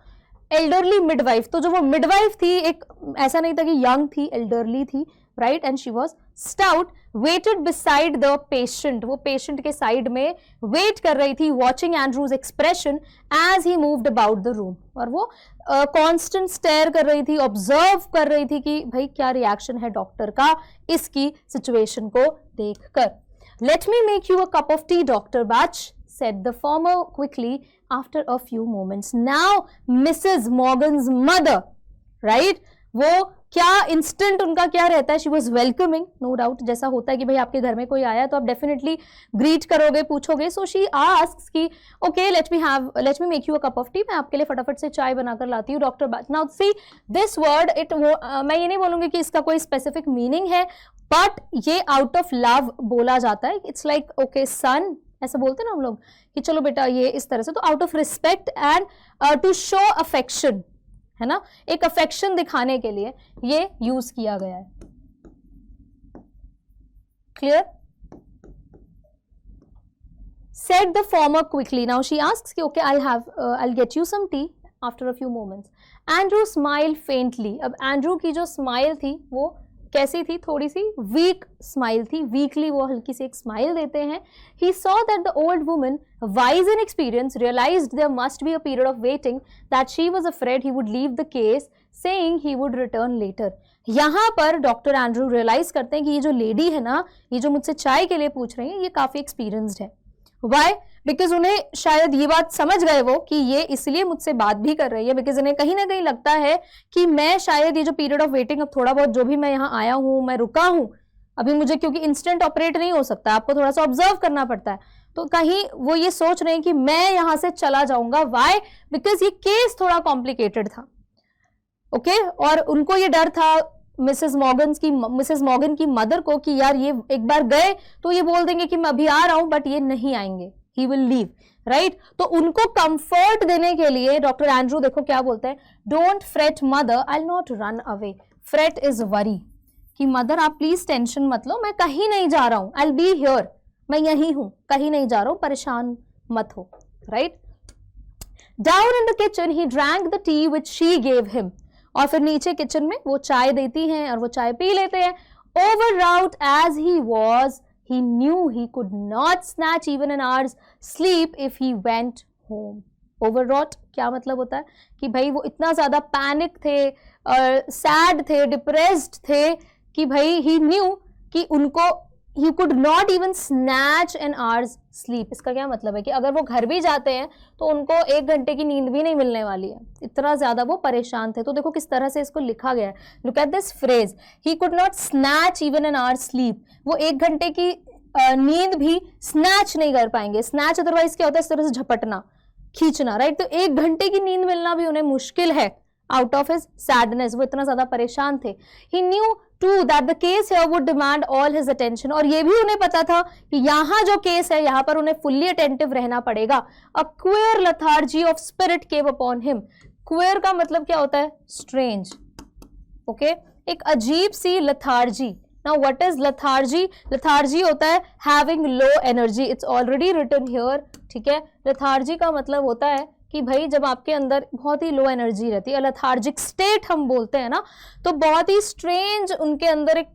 एल्डरली मिडवाइफ, तो जो वो मिडवाइफ थी, एक ऐसा नहीं था कि यंग थी, एल्डरली थी. Right? And she was stout. Waited beside the patient. वो पेशेंट के साइड में वेट कर रही थी, watching Andrew's expression as he moved about the room. और वो कांस्टेंट स्टेयर कर रही थी, ऑब्जर्व कर रही थी कि भाई क्या रिएक्शन है डॉक्टर का इसकी सिचुएशन को देखकर. Let me make you a cup of T doctor batch, said the former quickly after a few moments. Now Mrs. Morgan's mother, right? वो क्या इंस्टेंट उनका क्या रहता है? She was welcoming, no doubt. जैसा होता है कि भाई आपके घर में कोई आया तो आप डेफिनेटली ग्रीट करोगे, पूछोगे. सो शी आस्क्स कि okay let me make you a cup of T. मैं आपके लिए फटाफट से चाय बनाकर लाती हूँ doctor batch. Now see this word, मैं ये नहीं बोलूंगी कि इसका कोई स्पेसिफिक मीनिंग है, बट ये आउट ऑफ लव बोला जाता है. इट्स लाइक ओके सन, ऐसा बोलते हैं ना हम लोग कि चलो बेटा ये इस तरह से. तो out of respect and to show affection, है ना, एक अफेक्शन दिखाने के लिए ये यूज किया गया है. Clear? said the former quickly. Now she asks, okay, I'll get you some tea after a few moments. Andrew smiled faintly. अब Andrew की जो smile थी वो कैसी थी, थोड़ी सी weak smile थी, weakly वो हल्की सी एक smile देते हैं. He saw that the old woman, wise in experience, realized there must be a period of waiting, that she was afraid he would leave the case, saying he would return later. यहाँ पर डॉक्टर एंड्रू रियलाइज करते हैं कि ये जो लेडी है ना, ये जो मुझसे चाय के लिए पूछ रही है, ये काफी एक्सपीरियंस्ड है. वाई? बिकॉज उन्हें शायद ये बात समझ गए वो कि ये इसलिए मुझसे बात भी कर रही है, बिकॉज इन्हें कहीं ना कहीं लगता है कि मैं शायद ये जो पीरियड ऑफ वेटिंग, अब थोड़ा बहुत जो भी मैं यहाँ आया हूँ, मैं रुका हूँ अभी, मुझे क्योंकि इंस्टेंट ऑपरेट नहीं हो सकता, आपको थोड़ा सा ऑब्जर्व करना पड़ता है, तो कहीं वो ये सोच रहे हैं कि मैं यहाँ से चला जाऊंगा. वाई? बिकॉज ये केस थोड़ा कॉम्प्लिकेटेड था. ओके और उनको ये डर था मिसेस मॉर्गन की मदर को कि यार ये एक बार गए तो ये बोल देंगे कि मैं अभी आ रहा हूं, बट ये नहीं आएंगे, ही विल लीव, राइट. तो उनको कंफर्ट देने के लिए डॉक्टर एंड्रू देखो क्या बोलते हैं, don't freight mother, I will not run away. Freight is worry, कि मदर आप प्लीज टेंशन मत लो, मैं कहीं नहीं जा रहा हूं, आई विल बी हियर, मैं यही हूं, कहीं नहीं जा रहा हूं, परेशान मत हो, right. Down in the kitchen he drank the T which she gave him. और फिर नीचे किचन में वो चाय देती हैं और वो चाय पी लेते हैं. Overwrought as he was, he knew he could not snatch even an hour's sleep if he went home. Overwrought क्या मतलब होता है कि भाई वो इतना ज्यादा पैनिक थे और सैड थे, डिप्रेस्ड थे कि भाई he knew कि उनको he could not even snatch an hour's sleep. इसका क्या मतलब है कि अगर वो घर भी जाते हैं तो उनको 1 घंटे की नींद भी नहीं मिलने वाली है, इतना ज्यादा वो परेशान थे. तो देखो किस तरह से इसको लिखा गया है. Look at this phrase, he could not snatch even an hour's sleep. वो 1 घंटे की नींद भी स्नैच नहीं कर पाएंगे. स्नैच अदरवाइज क्या होता है, इस तरह से झपटना, खींचना, राइट. तो 1 घंटे की नींद मिलना भी उन्हें मुश्किल है. आउट ऑफ हिज सैडनेस, वो इतना ज्यादा परेशान थे. He knew too that the case here would demand all his attention. और ये भी उन्हें पता था कि यहाँ जो केस है यहाँ पर उन्हें फुल्ली अटेंटिव रहना पड़ेगा. A queer lethargy of spirit came upon him. Queer का मतलब क्या होता है, स्ट्रेंज. ओके एक अजीब सी lethargy. Now what is lethargy? Lethargy होता है having low energy. It's already written here, ठीक है. लेथार्जी का मतलब होता है कि भाई जब आपके अंदर बहुत ही लो एनर्जी रहती है, लेथार्जिक स्टेट हम बोलते हैं ना, तो बहुत ही स्ट्रेंज उनके अंदर एक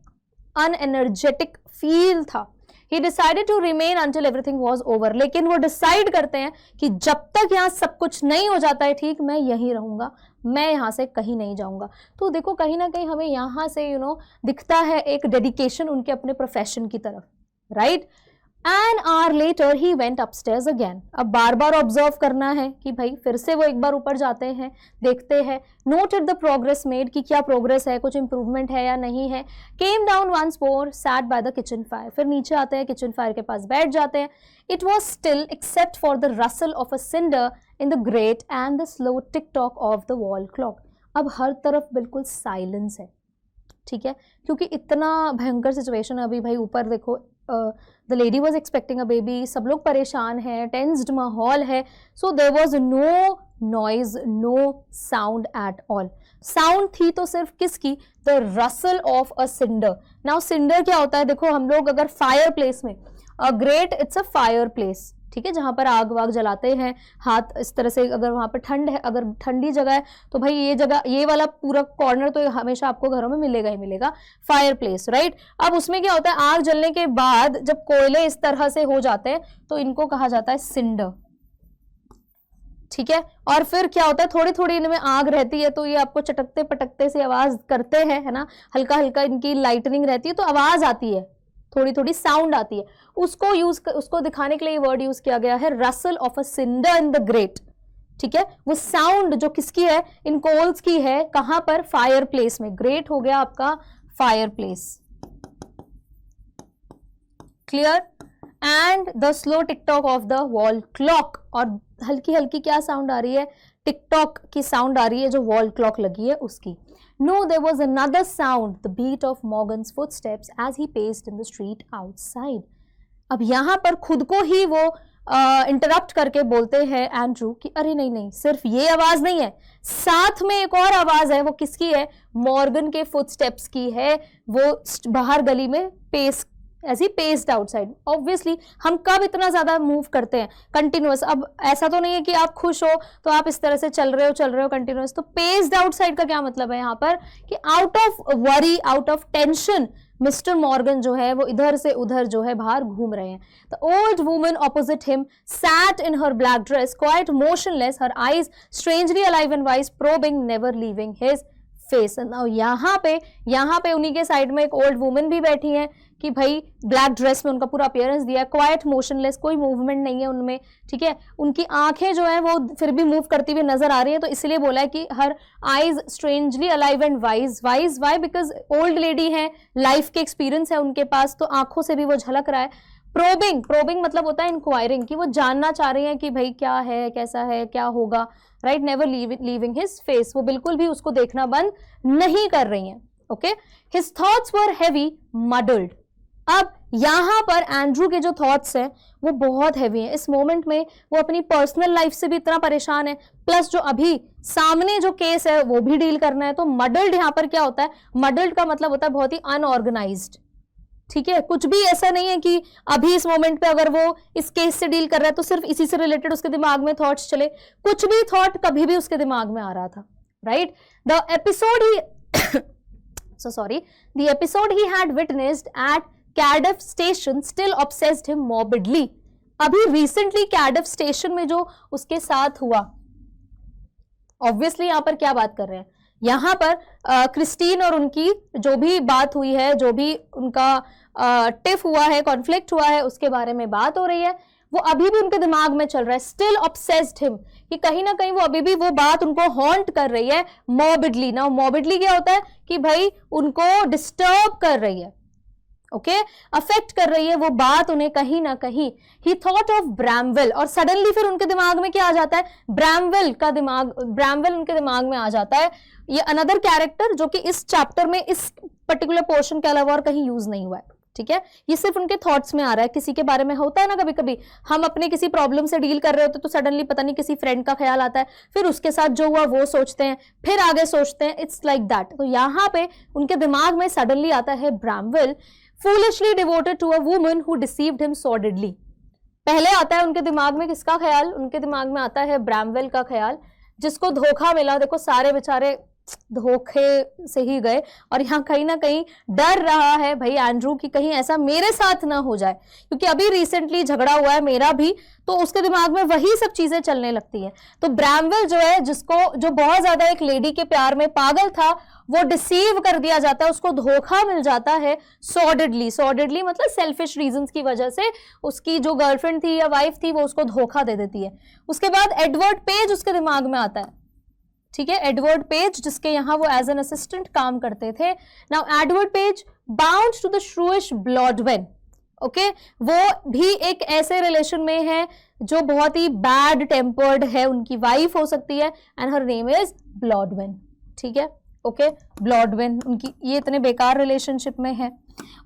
अनएनर्जेटिक फील था. He decided to remain until everything was over. लेकिन वो डिसाइड करते हैं कि जब तक यहाँ सब कुछ नहीं हो जाता है ठीक, मैं यहीं रहूंगा, मैं यहाँ से कहीं नहीं जाऊंगा. तो देखो कहीं ना कहीं हमें यहाँ से दिखता है एक डेडिकेशन उनके अपने प्रोफेशन की तरफ, right. An hour later he went upstairs again. अब बार बार ऑब्जर्व करना है कि भाई फिर से वो एक बार ऊपर जाते हैं, देखते हैं, noted the progress made कि क्या प्रोग्रेस है, कुछ इंप्रूवमेंट है या नहीं है. Came down once more, sat by the kitchen fire. फिर नीचे आते हैं, किचन फायर के पास बैठ जाते हैं. It was still except for the rustle of a cinder in the grate and the slow tick-tock of the wall clock. अब हर तरफ बिल्कुल साइलेंस है, ठीक है, क्योंकि इतना भयंकर सिचुएशन है. अभी भाई ऊपर देखो, the lady was expecting a baby, सब लोग परेशान हैं, टेंस्ड माहौल है. So there was no noise, no sound at all. Sound थी तो सिर्फ किसकी, the rustle of a cinder. Now cinder क्या होता है, देखो हम लोग अगर फायर प्लेस में, grate it's a fireplace, ठीक है, जहां पर आग वाग जलाते हैं, हाथ इस तरह से, अगर वहां पर ठंड है, अगर ठंडी जगह है तो भाई ये जगह, ये वाला पूरा कॉर्नर तो हमेशा आपको घरों में मिलेगा ही मिलेगा, फायर प्लेस, राइट. अब उसमें क्या होता है, आग जलने के बाद जब कोयले इस तरह से हो जाते हैं तो इनको कहा जाता है सिंडर, ठीक है. और फिर क्या होता है, थोड़ी थोड़ी इनमें आग रहती है तो ये आपको चटकते पटकते से आवाज करते हैं, है ना, हल्का हल्का इनकी लाइटनिंग रहती है तो आवाज आती है, थोड़ी थोड़ी साउंड आती है. उसको दिखाने के लिए वर्ड यूज किया गया है, rustle of a cinder in the grate, ठीक है. वो साउंड जो किसकी है, इन कोल्स की है, कहां पर, फायर प्लेस में. ग्रेट हो गया आपका fire place, clear. And the slow TikTok of the wall clock. और हल्की हल्की क्या साउंड आ रही है, टिकटॉक की साउंड आ रही है जो वॉल क्लॉक लगी है उसकी. No, there was another sound, the beat of Morgan's footsteps as he paced in the street outside. अब यहाँ पर खुद को ही वो इंटरप्ट करके बोलते हैं एंड्रू कि अरे नहीं नहीं, सिर्फ ये आवाज नहीं है, साथ में एक और आवाज है. वो किसकी है, मॉर्गन के फुटस्टेप्स की है. वो बाहर गली में pace as he paced outside. Obviously हम कब इतना ज्यादा मूव करते हैं कंटिन्यूअस, अब ऐसा तो नहीं है कि आप खुश हो तो आप इस तरह से चल रहे हो कंटिन्यूअस। तो पेस्ड आउटसाइड का क्या मतलब है यहाँ पर कि out of worry, out of tension mister Morgan जो है वो इधर से उधर जो है बाहर घूम रहे हैं। The old woman opposite him sat in her black dress quite motionless, her eyes strangely alive and wise, probing never leaving his face. यहाँ पे उन्हीं के साइड में एक ओल्ड वुमन भी बैठी है कि भाई ब्लैक ड्रेस में उनका पूरा अपीयरेंस दिया है, क्वाइट मोशनलेस, कोई मूवमेंट नहीं है उनमें, ठीक है। उनकी आंखें जो है वो फिर भी मूव करती हुई नजर आ रही है, तो इसलिए बोला है कि her eyes strangely alive and wise. Wise why? Because old lady है, लाइफ के एक्सपीरियंस है उनके पास, तो आंखों से भी वो झलक रहा है। प्रोबिंग मतलब होता है इंक्वायरिंग, कि वो जानना चाह रही है कि भाई क्या है, कैसा है, क्या होगा, right. Never leaving his face, वो बिल्कुल भी उसको देखना बंद नहीं कर रही हैं। ओके, हिज थॉट्स वर हैवी मडल्ड। अब यहां पर एंड्रू के जो थॉट्स हैं वो बहुत हैवी हैं इस मोमेंट में। वो अपनी पर्सनल लाइफ से भी इतना परेशान है, प्लस जो अभी सामने जो केस है वो भी डील करना है। तो मडल्ड यहां पर क्या होता है? मडल्ड का मतलब होता है बहुत ही अनऑर्गेनाइज्ड, ठीक है। कुछ भी ऐसा नहीं है कि अभी इस मोमेंट पे अगर वो इस केस से डील कर रहा है तो सिर्फ इसी से रिलेटेड उसके दिमाग में थॉट्स चले, कुछ भी थॉट कभी भी उसके दिमाग में आ रहा था, right. The episode he had witnessed at Cardiff station still obsessed him morbidly. अभी रिसेंटली कैडिफ स्टेशन में जो उसके साथ हुआ, ऑब्वियसली यहां पर क्या बात कर रहे हैं? यहाँ पर क्रिस्टीन और उनकी जो भी बात हुई है, जो भी उनका टिफ हुआ है, कॉन्फ्लिक्ट हुआ है, उसके बारे में बात हो रही है। वो अभी भी उनके दिमाग में चल रहा है, स्टिल ऑब्सेस्ड हिम, कि कहीं ना कहीं वो अभी भी वो बात उनको हॉन्ट कर रही है मॉर्बिडली। ना मॉर्बिडली क्या होता है कि भाई उनको डिस्टर्ब कर रही है, ओके, अफेक्ट कर रही है वो बात उन्हें कहीं ना कहीं। ही थॉट ऑफ ब्रैमवेल, और सडनली फिर उनके दिमाग में क्या आ जाता है? ब्रैमवेल उनके दिमाग में आ जाता है। ये अनदर कैरेक्टर जो कि इस चैप्टर में इस पर्टिकुलर पोर्शन के अलावा और कहीं यूज नहीं हुआ है, ठीक है। ये सिर्फ उनके थॉट्स में आ रहा है। किसी के बारे में होता है ना, कभी कभी हम अपने किसी प्रॉब्लम से डील कर रहे होते तो सडनली पता नहीं किसी फ्रेंड का ख्याल आता है, फिर उसके साथ जो हुआ वो सोचते हैं, फिर आगे सोचते हैं, इट्स लाइक दैट। तो यहाँ पे उनके दिमाग में सडनली आता है Bramwell foolishly devoted to a woman who deceived him sordidly। पहले आता है उनके दिमाग में किसका ख्याल? उनके दिमाग में आता है ब्रैमवेल का ख्याल, जिसको धोखा मिला। देखो सारे बेचारे धोखे से ही गए, और यहाँ कहीं ना कहीं डर रहा है भाई एंड्रू की कहीं ऐसा मेरे साथ ना हो जाए, क्योंकि अभी रिसेंटली झगड़ा हुआ है मेरा भी, तो उसके दिमाग में वही सब चीजें चलने लगती हैं। तो ब्रैमवेल जो है, जो बहुत ज्यादा एक लेडी के प्यार में पागल था, वो डिसीव कर दिया जाता है, उसको धोखा मिल जाता है सॉर्डिडली मतलब सेल्फिश रीजंस की वजह से। उसकी जो गर्लफ्रेंड थी या वाइफ थी वो उसको धोखा दे देती है। उसके बाद एडवर्ड पेज उसके दिमाग में आता है, ठीक है, एडवर्ड पेज, जिसके यहाँ वो एज एन असिस्टेंट काम करते थे। Now Edward Page bound to the shrewish Blodwen, okay, वो भी एक ऐसे रिलेशन में है जो बहुत ही बैड टेम्पर्ड है, उनकी वाइफ हो सकती है, एंड हर नेम इज ब्लॉडवेन, ठीक है, ओके, ब्लॉडवेन, उनकी ये इतने बेकार रिलेशनशिप में है।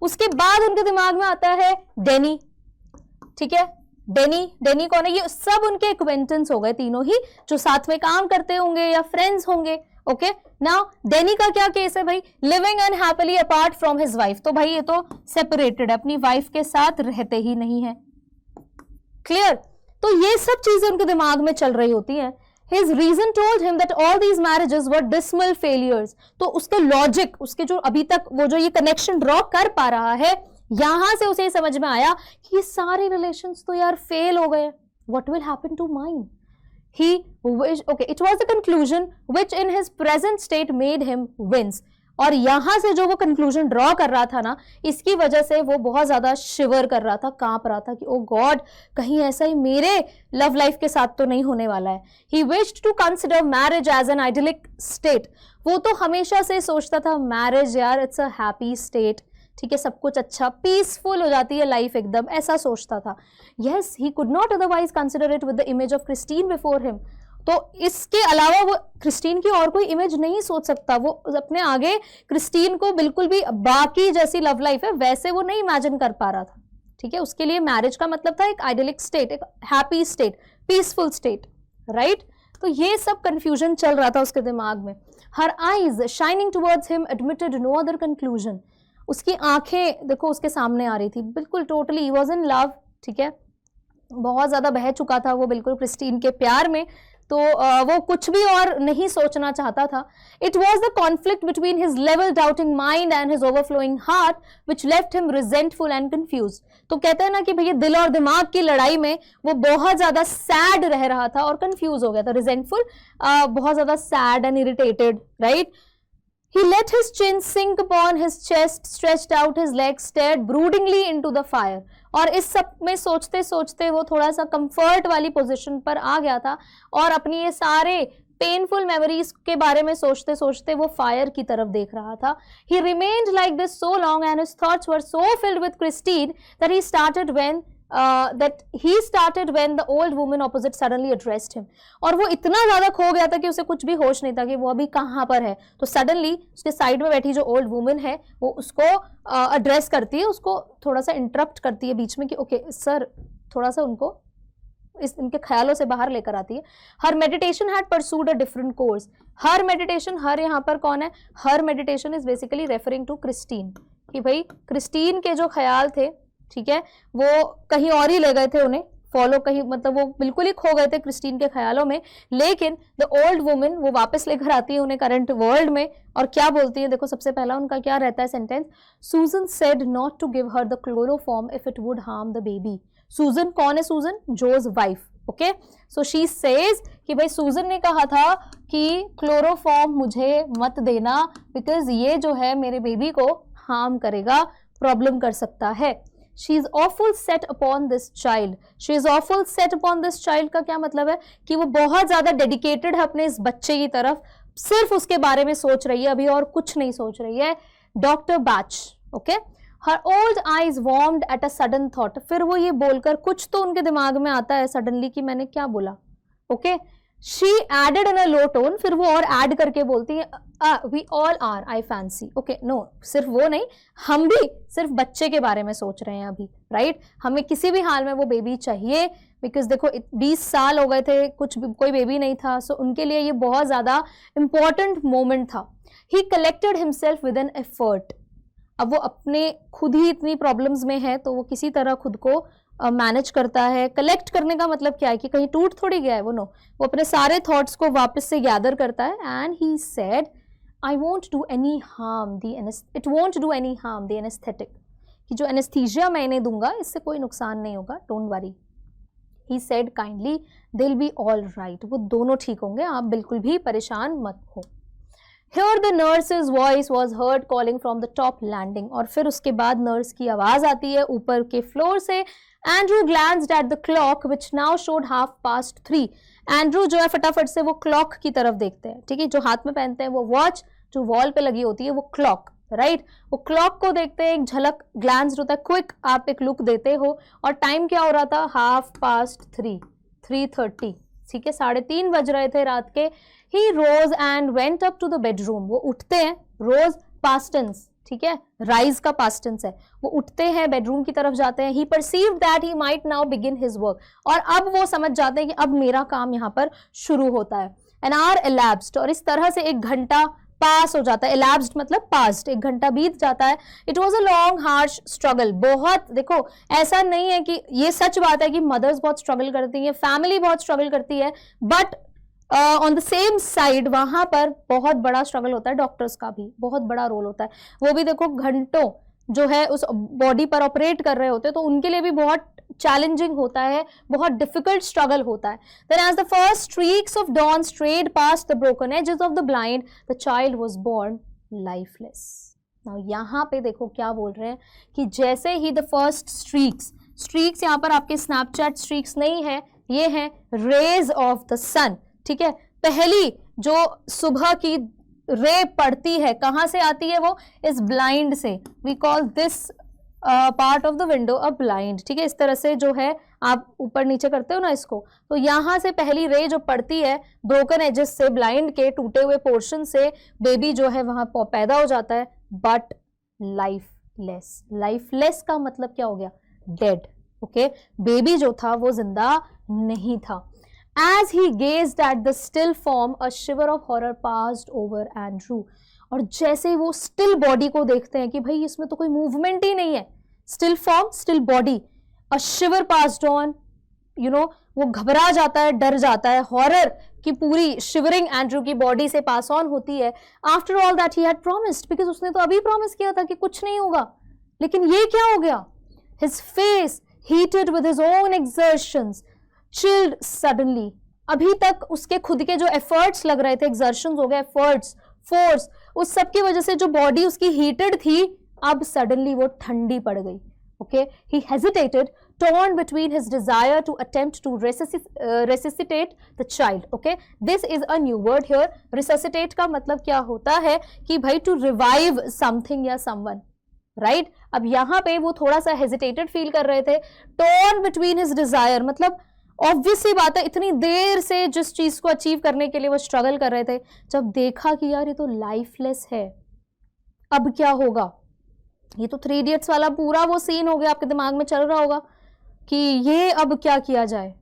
उसके बाद उनके दिमाग में आता है डेनी, ठीक है। डेनी कौन है? ये सब उनके एक्वेंटेंस हो गए, तीनों ही जो साथ में काम करते होंगे या फ्रेंड्स होंगे, ओके। नाउ डेनी का क्या केस है भाई? Living अनहैपीली apart from his wife. तो भाई ये तो सेपरेटेड है, अपनी वाइफ के साथ रहते ही नहीं है, क्लियर। तो ये सब चीजें उनके दिमाग में चल रही होती हैं। His reason told him that all these marriages were dismal failures। तो उसके लॉजिक, उसके जो अभी तक वो जो ये कनेक्शन ड्रॉ कर पा रहा है, यहां से उसे समझ में आया कि ये सारे रिलेशंस तो यार फेल हो गए। What will happen to mine? He wished, okay, it was the conclusion which in his present state made him wince। और यहां से जो वो कंक्लूजन ड्रॉ कर रहा था ना, इसकी वजह से वो बहुत ज्यादा शिवर कर रहा था, कांप रहा था कि ओ गॉड, कहीं ऐसा ही मेरे लव लाइफ के साथ तो नहीं होने वाला है। He wished to consider marriage as an idyllic state. वो तो हमेशा से सोचता था मैरिज यार इट्स अ हैप्पी स्टेट, ठीक है, सब कुछ अच्छा पीसफुल हो जाती है लाइफ एकदम, ऐसा सोचता था। Yes, he could not otherwise consider it with the image of Christine before him. तो इसके अलावा वो क्रिस्टीन की और कोई इमेज नहीं सोच सकता। वो अपने आगे क्रिस्टीन को बिल्कुल भी बाकी जैसी लव लाइफ है वैसे वो नहीं इमेजिन कर पा रहा था, ठीक है। उसके लिए मैरिज का मतलब था एक आइडियलिक स्टेट, एक happy state, peaceful state, right. तो ये सब कंफ्यूजन चल रहा था उसके दिमाग में। Her eyes shining towards him admitted no other conclusion. उसकी आंखें देखो उसके सामने आ रही थी, बिल्कुल totally he was in love, ठीक है, बहुत ज्यादा बह चुका था वो बिल्कुल क्रिस्टीन के प्यार में, तो वो कुछ भी और नहीं सोचना चाहता था. It was the conflict between his level doubting mind and his overflowing heart which left him resentful and confuse. तो कहते हैं ना कि भैया दिल और दिमाग की लड़ाई में वो बहुत ज्यादा सैड रह रहा था और कंफ्यूज हो गया था. रिजेंटफुल, बहुत ज्यादा sad and irritated, right. He let his chin sink upon his chest, stretched out his legs, stared broodingly into the fire. और इस सब में सोचते सोचते वो थोड़ा सा कंफर्ट वाली पोजीशन पर आ गया था और अपनी ये सारे पेनफुल मेमोरीज के बारे में सोचते सोचते वो फायर की तरफ देख रहा था. He remained like this so long and his thoughts were so filled with Christine that he started when the old woman opposite suddenly addressed him. और वो इतना ज्यादा खो गया था कि उसे कुछ भी होश नहीं था कि वो अभी कहाँ पर है. तो सडनली उसके साइड में बैठी जो ओल्ड वुमन है वो उसको एड्रेस करती है, उसको थोड़ा सा इंटरप्ट करती है बीच में कि ओके सर, थोड़ा सा उनको इनके ख्यालों से बाहर लेकर आती है. Her meditation had pursued a different course. Her meditation, her यहाँ पर कौन है, her meditation is basically referring to Christine, कि भाई क्रिस्टीन के जो ख्याल थे, ठीक है, वो कहीं और ही ले गए थे उन्हें फॉलो, कहीं मतलब वो बिल्कुल ही खो गए थे क्रिस्टीन के ख्यालों में. लेकिन द ओल्ड वुमन वो वापस लेकर आती है उन्हें करंट वर्ल्ड में और क्या बोलती है, देखो सबसे पहला उनका क्या रहता है sentence, Susan said not to give her the chloroform if it would harm the baby. Susan कौन है, Susan Joe's wife, okay. So she says कि भाई सूजन ने कहा था कि क्लोरोफॉर्म मुझे मत देना बिकॉज ये जो है मेरे बेबी को हार्म करेगा, प्रॉब्लम कर सकता है. She is awful set upon this child. She is awful set upon this child का क्या मतलब है कि वो बहुत ज्यादा डेडिकेटेड है अपने इस बच्चे की तरफ, सिर्फ उसके बारे में सोच रही है अभी और कुछ नहीं सोच रही है. Doctor batch, okay. Her old eyes warmed at a sudden thought. फिर वो ये बोलकर, कुछ तो उनके दिमाग में आता है सडनली कि मैंने क्या बोला, okay. She added in a low tone, फिर वो और ऐड करके बोलती है, we all are, I fancy. Okay, no, सिर्फ वो नहीं, हम भी सिर्फ बच्चे के बारे में सोच रहे हैं अभी, राइट. हमें किसी भी हाल में वो बेबी चाहिए बिकॉज देखो 20 साल हो गए थे, कोई बेबी नहीं था, सो उनके लिए ये बहुत ज्यादा इंपॉर्टेंट मोमेंट था. He collected himself with an effort. अब वो अपने खुद ही इतनी प्रॉब्लम्स में है तो वो किसी तरह खुद को मैनेज करता है. कलेक्ट करने का मतलब क्या है कि कहीं टूट थोड़ी गया है वो, नो, वो अपने सारे थॉट्स को वापस से गैदर करता है. And he said I won't do any harm it won't do any harm the anaesthetic, कि जो एनेस्थीजिया मैं इन्हें दूंगा इससे कोई नुकसान नहीं होगा, don't worry. He said kindly they will be all right, वो दोनों ठीक होंगे, आप बिल्कुल भी परेशान मत हो. Here the nurse's voice was heard calling from the top landing. और फिर उसके बाद नर्स की आवाज आती है ऊपर के फ्लोर से. Andrew glanced at the clock which now showed 3:30. Andrew जो है फटाफट से वो क्लॉक की तरफ देखते हैं, ठीक है, जो हाथ में पहनते हैं वो वॉच जो वॉल पे लगी होती है वो क्लॉक, राइट. वो क्लॉक को देखते हैं, एक झलक ग्लैंस होता है, क्विक आप एक लुक देते हो और टाइम क्या हो रहा था, 3:30, 3:30, ठीक है, 3:30 बज रहे थे रात के. He rose and went up to the bedroom. वो उठते हैं, रोज past tense, ठीक है, rise का past tense है, वो उठते हैं बेडरूम की तरफ जाते हैं. He perceived that he might now begin his work. और अब वो समझ जाते हैं कि अब मेरा काम यहाँ पर शुरू होता है. An hour elapsed. और इस तरह से 1 घंटा पास हो जाता है. elapsed मतलब past, 1 घंटा बीत जाता है. It was a long harsh struggle. बहुत, देखो ऐसा नहीं है कि ये सच बात है कि मदर्स बहुत स्ट्रगल करती हैं, फैमिली बहुत स्ट्रगल करती है, but on the same side वहां पर बहुत बड़ा स्ट्रगल होता है, डॉक्टर्स का भी बहुत बड़ा रोल होता है. वो भी देखो घंटों जो है उस बॉडी पर ऑपरेट कर रहे होते हैं, तो उनके लिए भी बहुत चैलेंजिंग होता है, बहुत डिफिकल्ट स्ट्रगल होता है. Then as the first streaks of dawn strayed past the broken edges of the blind, the child was born lifeless. Now यहाँ पे देखो क्या बोल रहे हैं कि जैसे ही the first streaks यहाँ पर आपके स्नैपचैट स्ट्रीक्स नहीं है, ये है रेज ऑफ द सन, ठीक है. पहली जो सुबह की रे पड़ती है कहां से आती है, वो इस ब्लाइंड से. We call this part of the window a blind, ठीक है. इस तरह से जो है आप ऊपर नीचे करते हो ना इसको, तो यहां से पहली रे जो पड़ती है ब्रोकन एजेस से, ब्लाइंड के टूटे हुए पोर्शन से, बेबी जो है वहां पैदा हो जाता है, बट लाइफलेस. लाइफलेस का मतलब क्या हो गया, डेड, ओके. बेबी जो था वो जिंदा नहीं था. As he gazed at the still form, a shiver of horror passed over Andrew. और जैसे ही वो स्टिल बॉडी को देखते हैं कि भाई इसमें तो कोई मूवमेंट ही नहीं है, still form still body, a shiver passed on, you know, वो घबरा जाता है, डर जाता है, हॉरर की पूरी शिवरिंग एंड्रू की बॉडी से पास ऑन होती है। After all that he had promised, because उसने तो अभी प्रॉमिस किया था कि कुछ नहीं होगा, लेकिन ये क्या हो गया? His face heated with his own exertions, chilled suddenly. अभी तक उसके खुद के जो एफर्ट्स लग रहे थे, एक्सर्शंस हो गए, एफर्ट्स, फोर्स, उस सब की वजह से जो बॉडी उसकी हीटेड थी, अब सडनली वो ठंडी पड़ गई। Okay, he hesitated, torn between his desire to attempt to resuscitate the child. Okay, this is a new word here. Resuscitate का मतलब क्या होता है कि भाई to revive something या someone, right? अब यहाँ पे वो थोड़ा सा hesitated feel कर रहे थे, torn between his desire मतलब ऑब्वियसली बात है, इतनी देर से जिस चीज को अचीव करने के लिए वो स्ट्रगल कर रहे थे, जब देखा कि यार ये तो लाइफलेस है, अब क्या होगा? ये तो 3 इडियट्स वाला पूरा वो सीन हो गया, आपके दिमाग में चल रहा होगा कि ये अब क्या किया जाए।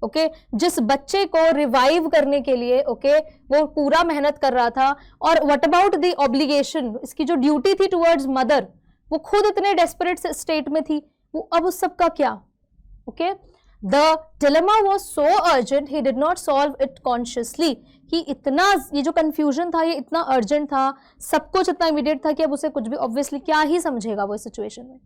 ओके, जिस बच्चे को रिवाइव करने के लिए वो पूरा मेहनत कर रहा था, और व्हाट अबाउट द ऑब्लिगेशन, इसकी जो ड्यूटी थी टुवर्ड्स मदर, वो खुद इतने डेस्परेट स्टेट में थी, वो अब उस सब का क्या? Okay, the dilemma was so urgent he did not solve it consciously, कि इतना ये जो कंफ्यूजन था ये इतना अर्जेंट था, सब कुछ इतना इमीडिएट था कि अब उसे कुछ भी ऑब्वियसली क्या ही समझेगा वो इस सिचुएशन में,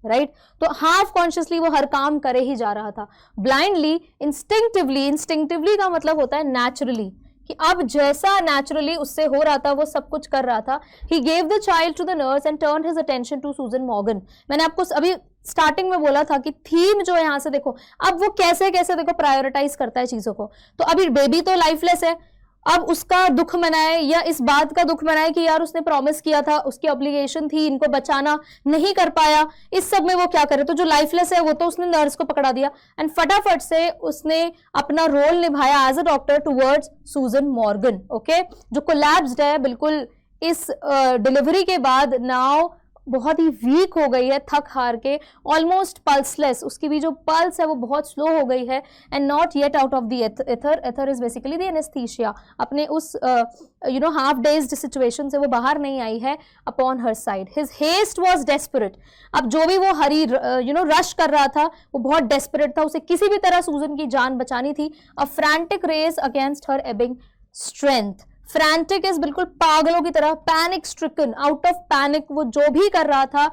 राइट? तो हाफ कॉन्शियसली वो हर काम करे ही जा रहा था, ब्लाइंडली, इंस्टिंक्टिवली। इंस्टिंक्टिवली का मतलब होता है नेचुरली, कि अब जैसा नेचुरली उससे हो रहा था वो सब कुछ कर रहा था। He gave the child to the nurse and turned his attention to Susan Morgan. मैंने आपको अभी स्टार्टिंग में बोला था कि थीम जो है यहाँ से देखो, अब वो कैसे कैसे देखो प्रायोरिटाइज करता है चीजों को। तो अभी बेबी तो लाइफलेस है, अब उसका दुख मनाए या इस बात का दुख मनाए कि यार उसने प्रॉमिस किया था, उसकी ऑब्लिगेशन थी इनको बचाना, नहीं कर पाया, इस सब में वो क्या करे? तो जो लाइफलेस है वो तो उसने नर्स को पकड़ा दिया एंड फटाफट से उसने अपना रोल निभाया एज अ डॉक्टर टुवर्ड्स सूजन मॉर्गन। ओके, जो कोलैप्स्ड है बिल्कुल इस डिलीवरी के बाद, नाउ बहुत ही वीक हो गई है, थक हार के, ऑलमोस्ट पल्सलेस, उसकी भी जो पल्स है वो बहुत स्लो हो गई है, and not yet out of the ether. Ether is basically the anaesthesia, अपने उस हाफ डेज्ड सिचुएशन से वो बाहर नहीं आई है upon her side. His haste was desperate, अब जो भी वो हरी रश कर रहा था वो बहुत डेस्परेट था, उसे किसी भी तरह सूजन की जान बचानी थी। A frantic race against her ebbing strength, frantic is बिल्कुल पागलों की तरह, panic stricken, out of panic वो जो भी कर रहा था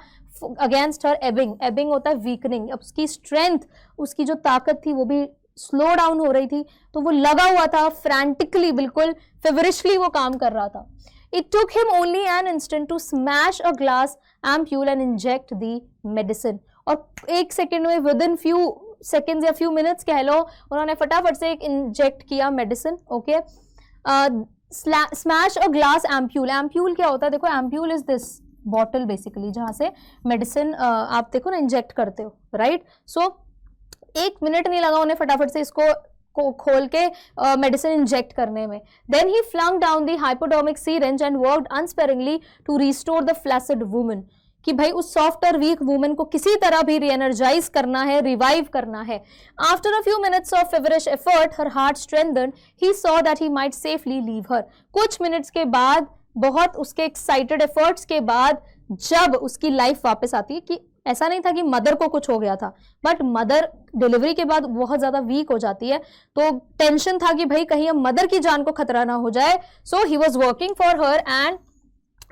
अगेंस्ट हर एबिंग। एबिंग होता है वीकनिंग, अब उसकी स्ट्रेंथ, उसकी जो ताकत थी वो भी स्लो डाउन हो रही थी, तो वो लगा हुआ था फ्रैंटिकली, बिल्कुल फेवरिशली वो काम कर रहा था। It took him only an instant to smash a glass ampoule and inject the medicine, और 1 सेकेंड में, विद इन फ्यू सेकेंड्स या फ्यू मिनट्स कह लो, उन्होंने फटाफट से एक इंजेक्ट किया medicine. Okay, smash a glass ampoule, ampoule क्या होता है? देखो, ampoule is this bottle basically जहां से मेडिसिन आप देखो ना इंजेक्ट करते हो, राइट? सो 1 मिनट नहीं लगा उन्हें फटाफट से इसको को खोल के मेडिसिन इंजेक्ट करने में। Then he flung down the hypodermic syringe and worked unsparingly to restore the flaccid woman, कि भाई उस सॉफ्ट और वीक वुमेन को किसी तरह भी रीएनर्जाइज करना है, रिवाइव करना है। After a few minutes of feverish effort her heart strengthened, he saw that he might safely leave her. कुछ मिनट्स के बाद, बहुत उसके एक्साइटेड एफर्ट्स के बाद, जब उसकी लाइफ वापस आती है, कि ऐसा नहीं था कि मदर को कुछ हो गया था, बट मदर डिलीवरी के बाद बहुत ज्यादा वीक हो जाती है, तो टेंशन था कि भाई कहीं अब मदर की जान को खतरा ना हो जाए। So he was working for her, and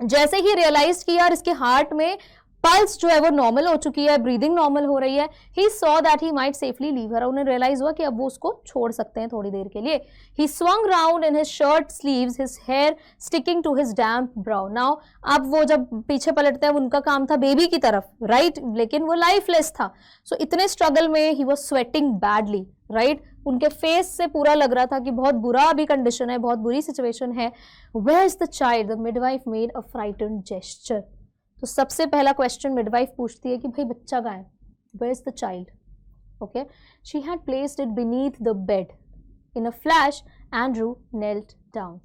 जैसे ही रियलाइज कि यार इसके हार्ट में पल्स जो है वो नॉर्मल हो चुकी है, ब्रीदिंग नॉर्मल हो रही है, ही saw that he might safely leave हर, उन्हें रियलाइज हुआ कि अब वो उसको छोड़ सकते हैं थोड़ी देर के लिए। He swung round in his shirt sleeves, his hair sticking to his damp brow. Now अब वो जब पीछे पलटते हैं, उनका काम था बेबी की तरफ, राइट? लेकिन वो लाइफलेस था, सो इतने स्ट्रगल में he was sweating badly, right? उनके फेस से पूरा लग रहा था कि बहुत बुरा अभी कंडीशन है, बहुत बुरी सिचुएशन है। Where is the child? The midwife made a frightened gesture. तो सबसे पहला क्वेश्चन मिडवाइफ पूछती है कि भाई बच्चा कहाँ है? Where is the child? Okay, she had placed it beneath the bed. In a flash Andrew knelt down.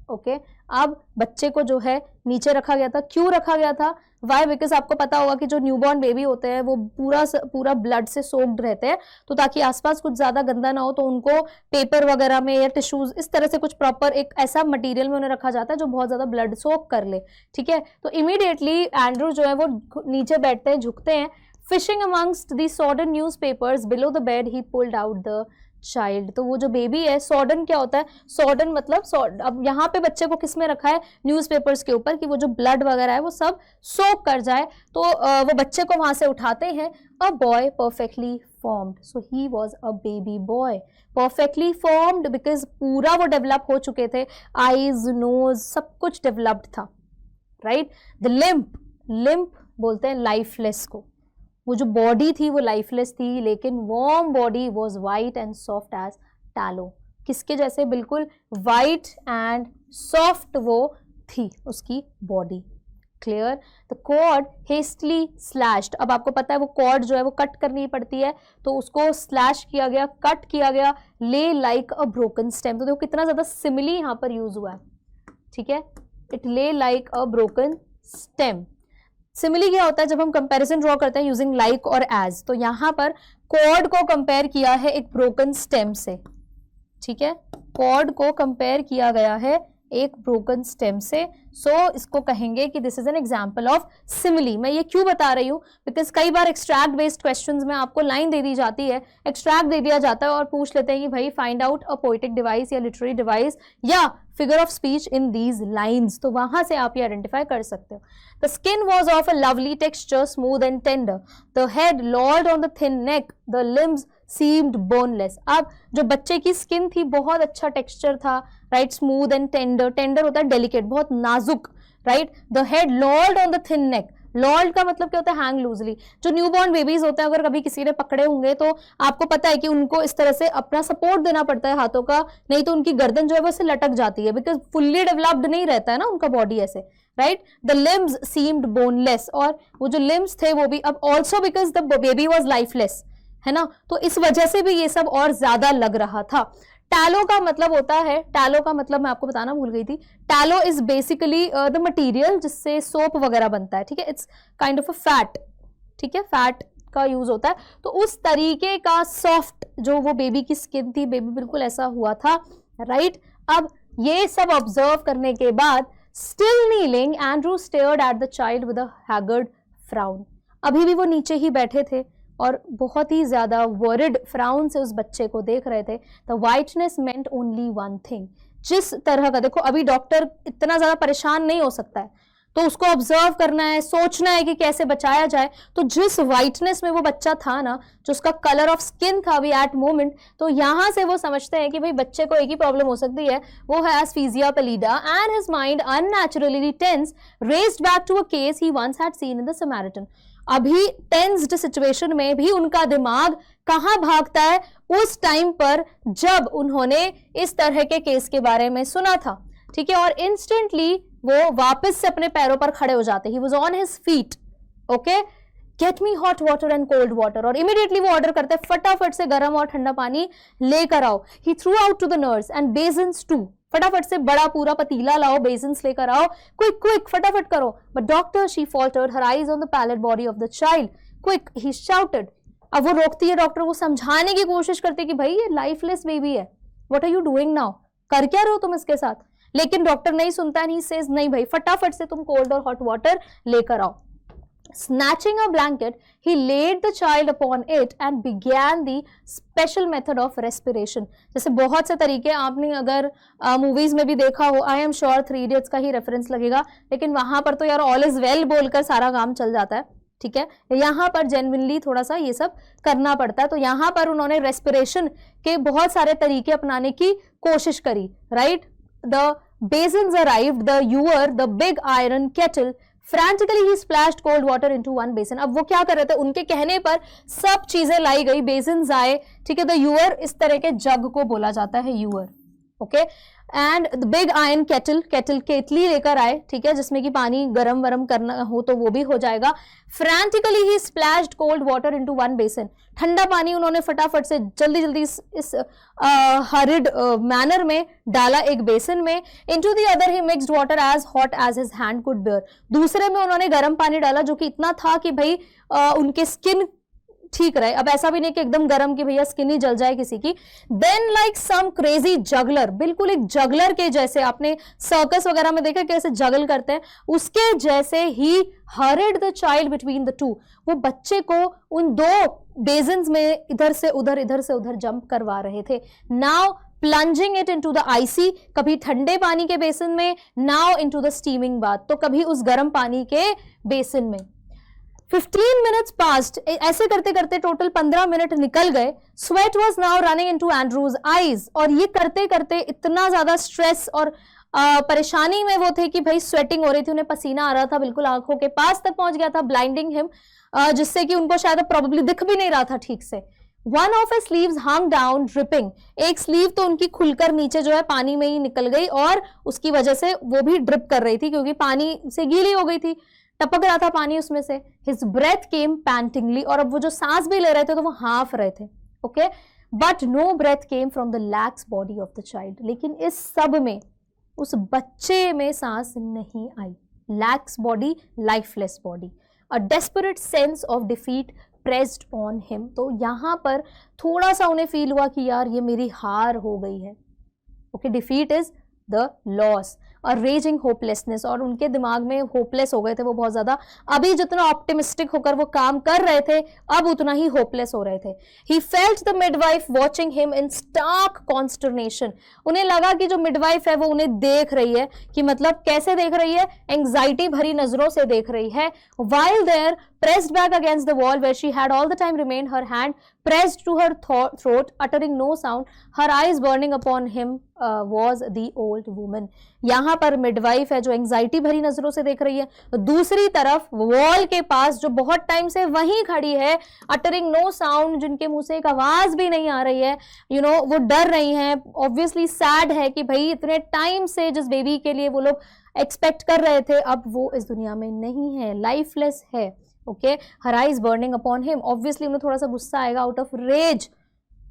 Okay, अब बच्चे को जो है नीचे रखा गया था। क्यों रखा गया था? वाई, बिकॉज आपको पता होगा कि जो न्यूबॉर्न बेबी होते हैं वो पूरा ब्लड से सोक्ड रहते हैं, तो ताकि आसपास कुछ ज्यादा गंदा ना हो तो उनको पेपर वगैरह में या टिश्यूज इस तरह से कुछ प्रॉपर एक ऐसा मटेरियल में उन्हें रखा जाता है जो बहुत ज्यादा ब्लड सोक कर ले, ठीक है। तो इमीडिएटली एंड्रू जो है वो नीचे बैठते हैं, झुकते हैं। Fishing amongst the sodden newspapers below the bed he pulled out the child. तो वो जो बेबी है, सॉर्डन क्या होता है, सॉर्डन मतलब अब यहाँ पे बच्चे को किस में रखा है, न्यूज़पेपर्स के ऊपर, कि वो जो ब्लड वगैरह है वो सब सोक कर जाए। तो वो बच्चे को वहां से उठाते हैं। A boy perfectly formed, so he was a baby boy, perfectly formed because पूरा वो डेवलप हो चुके थे, आईज नोज सब कुछ डेवलप्ड था, राइट। द लिम्प बोलते हैं लाइफलेस को, वो जो बॉडी थी वो लाइफलेस थी, लेकिन warm body was white and soft as tallow. किसके जैसे, बिल्कुल वाइट एंड सॉफ्ट वो थी उसकी body. Clear. The cord hastily slashed, अब आपको पता है वो कॉर्ड जो है वो कट करनी पड़ती है, तो उसको स्लैश किया गया, कट किया गया। ले लाइक अ ब्रोकन स्टेम, तो देखो कितना ज्यादा सिमिली यहाँ पर यूज हुआ है, ठीक है। इट ले like a broken stem. Simile क्या होता है, जब हम कंपैरिजन ड्रॉ करते हैं यूजिंग लाइक और एज, तो यहां पर कॉर्ड को कंपेयर किया है एक ब्रोकन स्टेम से, ठीक है। कॉर्ड को कंपेयर किया गया है एक ब्रोकन स्टेम से, सो इसको कहेंगे कि this is an example of simile. मैं ये क्यों बता रही हूँ, बिकॉज कई बार एक्सट्रैक्ट बेस्ड क्वेश्चंस में आपको लाइन दे दी जाती है, एक्सट्रैक्ट दे दिया जाता है और पूछ लेते हैं कि भाई find out a poetic device या लिटरेरी डिवाइस या figure of speech in these lines, तो वहां से आप ये आइडेंटिफाई कर सकते हो। The skin was of a lovely texture, smooth and tender, the head Lord on the thin neck, the limbs seemed boneless. अब जो बच्चे की स्किन थी बहुत अच्छा टेक्सचर था, right, smooth and tender, tender होता है डेलिकेट, बहुत नाजुक, right. The head Lord on the thin neck, Lord का मतलब क्या होता है, हैंग लूजली। जो न्यूबॉर्न बेबीज होते हैं, अगर कभी किसी ने पकड़े होंगे तो आपको पता है कि उनको इस तरह से अपना सपोर्ट देना पड़ता है हाथों का, नहीं तो उनकी गर्दन जो है वो लटक जाती है, बिकॉज फुल्ली डेवलप्ड नहीं रहता है ना उनका बॉडी ऐसे, right. The limbs seemed boneless, और वो जो लिम्स थे वो भी, अब also because the baby was lifeless, है ना, तो इस वजह से भी ये सब और ज्यादा लग रहा था। टैलो का मतलब होता है, टैलो का मतलब मैं आपको बताना भूल गई थी, tallow is basically the material जिससे सोप वगैरह बनता है, ठीक है। It's kind of a fat, ठीक है, फैट का यूज होता है। तो उस तरीके का सॉफ्ट जो वो बेबी की स्किन थी, बेबी बिल्कुल ऐसा हुआ था, राइट। अब ये सब ऑब्जर्व करने के बाद, still kneeling, Andrew stared at the child with a haggard frown. अभी भी वो नीचे ही बैठे थे और बहुत ही ज्यादा वरिड फ्राउन से उस बच्चे को देख रहे थे। The whiteness meant only one thing, जिस तरह का, देखो अभी डॉक्टर इतना ज्यादा परेशान नहीं हो सकता है, तो उसको ऑब्जर्व करना है, सोचना है कि कैसे बचाया जाए। तो जिस वाइटनेस में वो बच्चा था ना, जो उसका कलर ऑफ स्किन था अभी एट मोमेंट, तो यहां से वो समझते हैं कि भाई बच्चे को एक ही प्रॉब्लम हो सकती है, वो है asphyxia pallida, and his mind unnaturally tense raced back to a case he once had seen in the Samaritan. अभी टेंस्ड सिचुएशन में भी उनका दिमाग कहां भागता है, उस टाइम पर जब उन्होंने इस तरह के केस के बारे में सुना था, ठीक है। और इंस्टेंटली वो वापस से अपने पैरों पर खड़े हो जाते, he was on his feet, okay. Get me hot water and cold water, और इमीडिएटली वो ऑर्डर करते हैं फटाफट से गर्म और ठंडा पानी लेकर आओ। He threw out to the nurse and basins too, फटाफट से बड़ा पूरा पतीला लाओ, बेसिन्स लेकर आओ, क्विक क्विक फटाफट करो। But doctor, she faltered, her eyes on the pallid body of the child, quick, he shouted. अब वो रोकती है डॉक्टर को, समझाने की कोशिश करती है कि भाई ये लाइफलेस बेबी है, what are you doing now, कर क्या रहे हो तुम इसके साथ। लेकिन डॉक्टर नहीं सुनता, नहीं सेज नहीं भाई फटाफट से तुम कोल्ड और हॉट वाटर लेकर आओ। Snatching a blanket, he laid the child upon it and began the special method of respiration. जैसे बहुत से तरीके आपने अगर मूवीज में भी देखा हो, आई एम श्योर 3 Idiots का ही रेफरेंस लगेगा, लेकिन वहां पर तो यार ऑल इज वेल बोलकर सारा काम चल जाता है, ठीक है। यहाँ पर जेन्युइनली थोड़ा सा ये सब करना पड़ता है। तो यहाँ पर उन्होंने रेस्पिरेशन के बहुत सारे तरीके अपनाने की कोशिश करी, right. The basins arrived, the ewer, the big iron kettle, frantically he splashed cold water into one basin. अब वो क्या कर रहे थे, उनके कहने पर सब चीजें लाई गई, बेसिन्स आए, ठीक है। द यूअर, इस तरह के जग को बोला जाता है ewer, okay. And the big iron kettle लेकर आए, ठीक है, जिसमें कि पानी गरम वरम करना हो तो वो भी हो जाएगा। Frantically he splashed cold water into one basin, ठंडा पानी उन्होंने फटाफट से जल्दी जल्दी इस हरिड मैनर में डाला एक बेसिन में। Into the other he mixed water as hot as his hand could bear, दूसरे में उन्होंने गर्म पानी डाला जो कि इतना था कि भाई उनके स्किन ठीक रहे। अब ऐसा भी नहीं कि एकदम गर्म कि भैया स्किन ही जल जाए किसी की। Then like some crazy juggler, बिल्कुल एक जगलर के जैसे, आपने सर्कस वगैरह में देखा कैसे जगल करते हैं, उसके जैसे ही hurried the child between the two, वो बच्चे को उन दो बेसिन्स में इधर से उधर जंप करवा रहे थे। Now plunging it into the icy, कभी ठंडे पानी के बेसिन में, now into the steaming bath, तो कभी उस गर्म पानी के बेसिन में। 15 मिनट्स पास्ट, ऐसे करते करते टोटल 15 मिनट निकल गए। Sweat was now running into Andrews eyes, और ये करते करते इतना ज्यादा स्ट्रेस और परेशानी में वो थे कि भाई स्वेटिंग हो रही थी, उन्हें पसीना आ रहा था, बिल्कुल आंखों के पास तक पहुंच गया था, ब्लाइंडिंग हिम, जिससे कि उनको शायद प्रोबेबली दिख भी नहीं रहा था ठीक से। One of his sleeves hung down dripping, एक स्लीव तो उनकी खुलकर नीचे जो है पानी में ही निकल गई, और उसकी वजह से वो भी ड्रिप कर रही थी क्योंकि पानी से गीली हो गई थी, टपक रहा था पानी उसमें से। हिज ब्रेथ केम पैंटिंगली, और अब वो जो सांस भी ले रहे थे तो वो हाँफ रहे थे, okay. But no breath came from the lax body of the child, लेकिन इस सब में उस बच्चे में सांस नहीं आई। Lax body, lifeless body. A desperate sense of defeat pressed on him, तो यहां पर थोड़ा सा उन्हें फील हुआ कि यार ये मेरी हार हो गई है, okay. Defeat is the loss, और रेजिंग होपलेसनेस, और उनके दिमाग में होपलेस हो गए थे वो बहुत ज्यादा। अभी जितना ऑप्टिमिस्टिक होकर वो काम कर रहे थे, अब उतना ही होपलेस हो रहे थे। He felt the midwife watching him in stark consternation, उन्हें लगा कि जो मिडवाइफ है वो उन्हें देख रही है, कि मतलब कैसे देख रही है, एंग्जाइटी भरी नजरों से देख रही है। while there pressed back against the wall where she had all the time remained, her hand pressed to her throat, uttering no sound, her eyes burning upon him was the old woman। यहाँ पर मिडवाइफ है जो एंग्जाइटी भरी नजरों से देख रही है, दूसरी तरफ वॉल के पास जो बहुत टाइम से वहीं खड़ी है, अटरिंग नो साउंड, जिनके मुंह से एक आवाज भी नहीं आ रही है, यू नो वो डर रही हैं, ऑब्वियसली सैड है कि भाई इतने टाइम से जिस बेबी के लिए वो लोग एक्सपेक्ट कर रहे थे अब वो इस दुनिया में नहीं है, लाइफलेस है, okay. Her eyes burning upon him, obviously उन्हें थोड़ा सा गुस्सा आएगा आउट ऑफ रेज,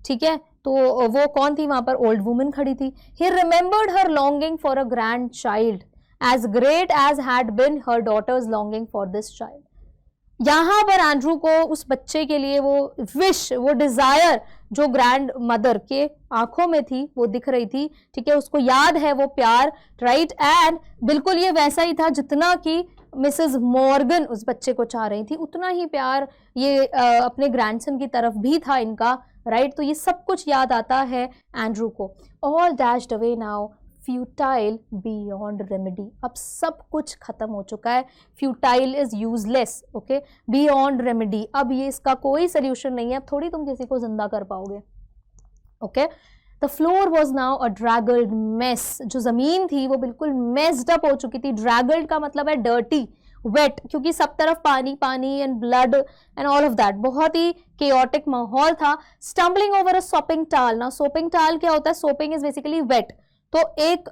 ठीक है। तो वो कौन थी वहां पर? ओल्ड वुमन खड़ी थी। He remembered her longing for a grandchild as great as had been her daughter's longing for this child. यहां पर एंड्रू को उस बच्चे के लिए वो विश, वो डिजायर जो ग्रैंड मदर के आंखों में थी वो दिख रही थी, ठीक है, उसको याद है वो प्यार, राइट। एंड बिल्कुल ये वैसा ही था जितना कि मिसेस मॉर्गन उस बच्चे को चाह रही थी, उतना ही प्यार ये अपने ग्रैंडसन की तरफ भी था इनका, राइट। तो ये सब कुछ याद आता है एंड्रू को। All dashed away now, futile beyond remedy, अब सब कुछ खत्म हो चुका है। Futile is useless, okay, beyond remedy, अब ये इसका कोई सोल्यूशन नहीं है, अब थोड़ी तुम किसी को जिंदा कर पाओगे, okay. The floor was now a draggled mess, जो जमीन थी वो बिल्कुल मेस्ड अप हो चुकी थी। ड्रैगल्ड का मतलब है डर्टी, वेट, क्योंकि सब तरफ पानी पानी and blood and all of that, बहुत ही केओटिक माहौल था। स्टम्बलिंग ओवर अ सोपिंग टाल, ना सोपिंग टाल क्या होता है? सोपिंग इज बेसिकली वेट, तो एक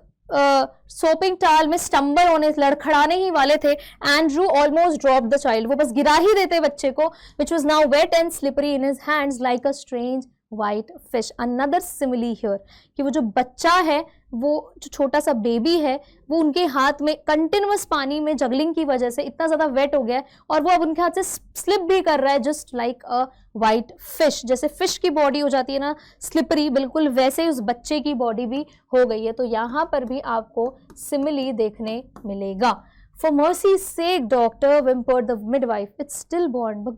सोपिंग टाल में स्टम्बल होने, लड़खड़ाने ही वाले थे। Andrew almost drop the child, वो बस गिरा ही देते बच्चे को, which was now wet and slippery in his hands like a strange white fish. Another simile here, कि वो जो बच्चा है, वो जो छोटा सा बेबी है, वो उनके हाथ में कंटिन्यूअस पानी में जगलिंग की वजह से इतना ज्यादा वेट हो गया है और वो अब उनके हाथ से स्लिप भी कर रहा है, जस्ट लाइक अ व्हाइट फिश। जैसे फिश की बॉडी हो जाती है ना स्लिपरी, बिल्कुल वैसे ही उस बच्चे की बॉडी भी हो गई है। तो यहाँ पर भी आपको सिमिली देखने मिलेगा। For mercy sake doctor whimpered the midwife, it's stillborn,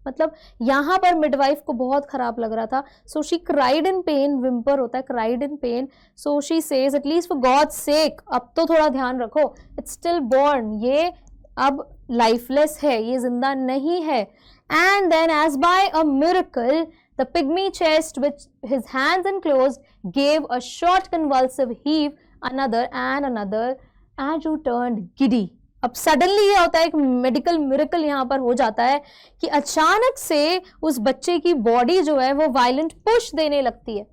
मतलब यहाँ पर मिडवाइफ को बहुत खराब लग रहा था। So she cried in pen, whimper होता है cried in pen, so she says at least for God sake, अब तो थोड़ा ध्यान रखो, इट्स स्टिल बॉर्न, ये अब लाइफलेस है, ये जिंदा नहीं है। And then as by a miracle the pygmy chest which his hands enclosed gave a short convulsive heave, another and another, Andrew turned giddy. अब सडनली ये होता है, एक मेडिकल मिरेकल यहाँ पर हो जाता है कि अचानक से उस बच्चे की बॉडी जो है वो वायलेंट पुश देने लगती है,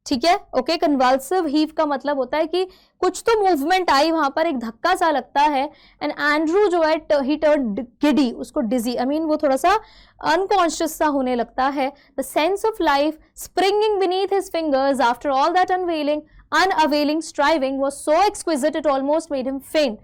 ठीक है, ओके। कन्वल्सिव हीव का मतलब होता है कि कुछ तो मूवमेंट आई वहां पर, एक धक्का सा लगता है। एंड एंड्रू जो है ही टर्न्ड गिडी, उसको डिजी, आई मीन वो थोड़ा सा अनकॉन्शियस सा होने लगता है। The sense of life springing beneath his fingers after all that unavailing striving was so exquisite it almost made him faint.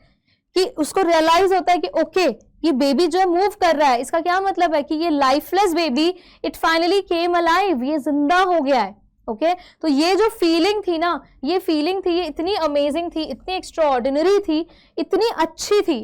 कि उसको रियलाइज होता है कि ओके ये बेबी जो है मूव कर रहा है, इसका क्या मतलब है कि ये lifeless baby it finally came alive, ये जिंदा हो गया है। ओके तो ये जो फीलिंग थी ना, ये फीलिंग थी, ये इतनी अमेजिंग थी, इतनी एक्स्ट्राऑर्डिनरी थी, इतनी अच्छी थी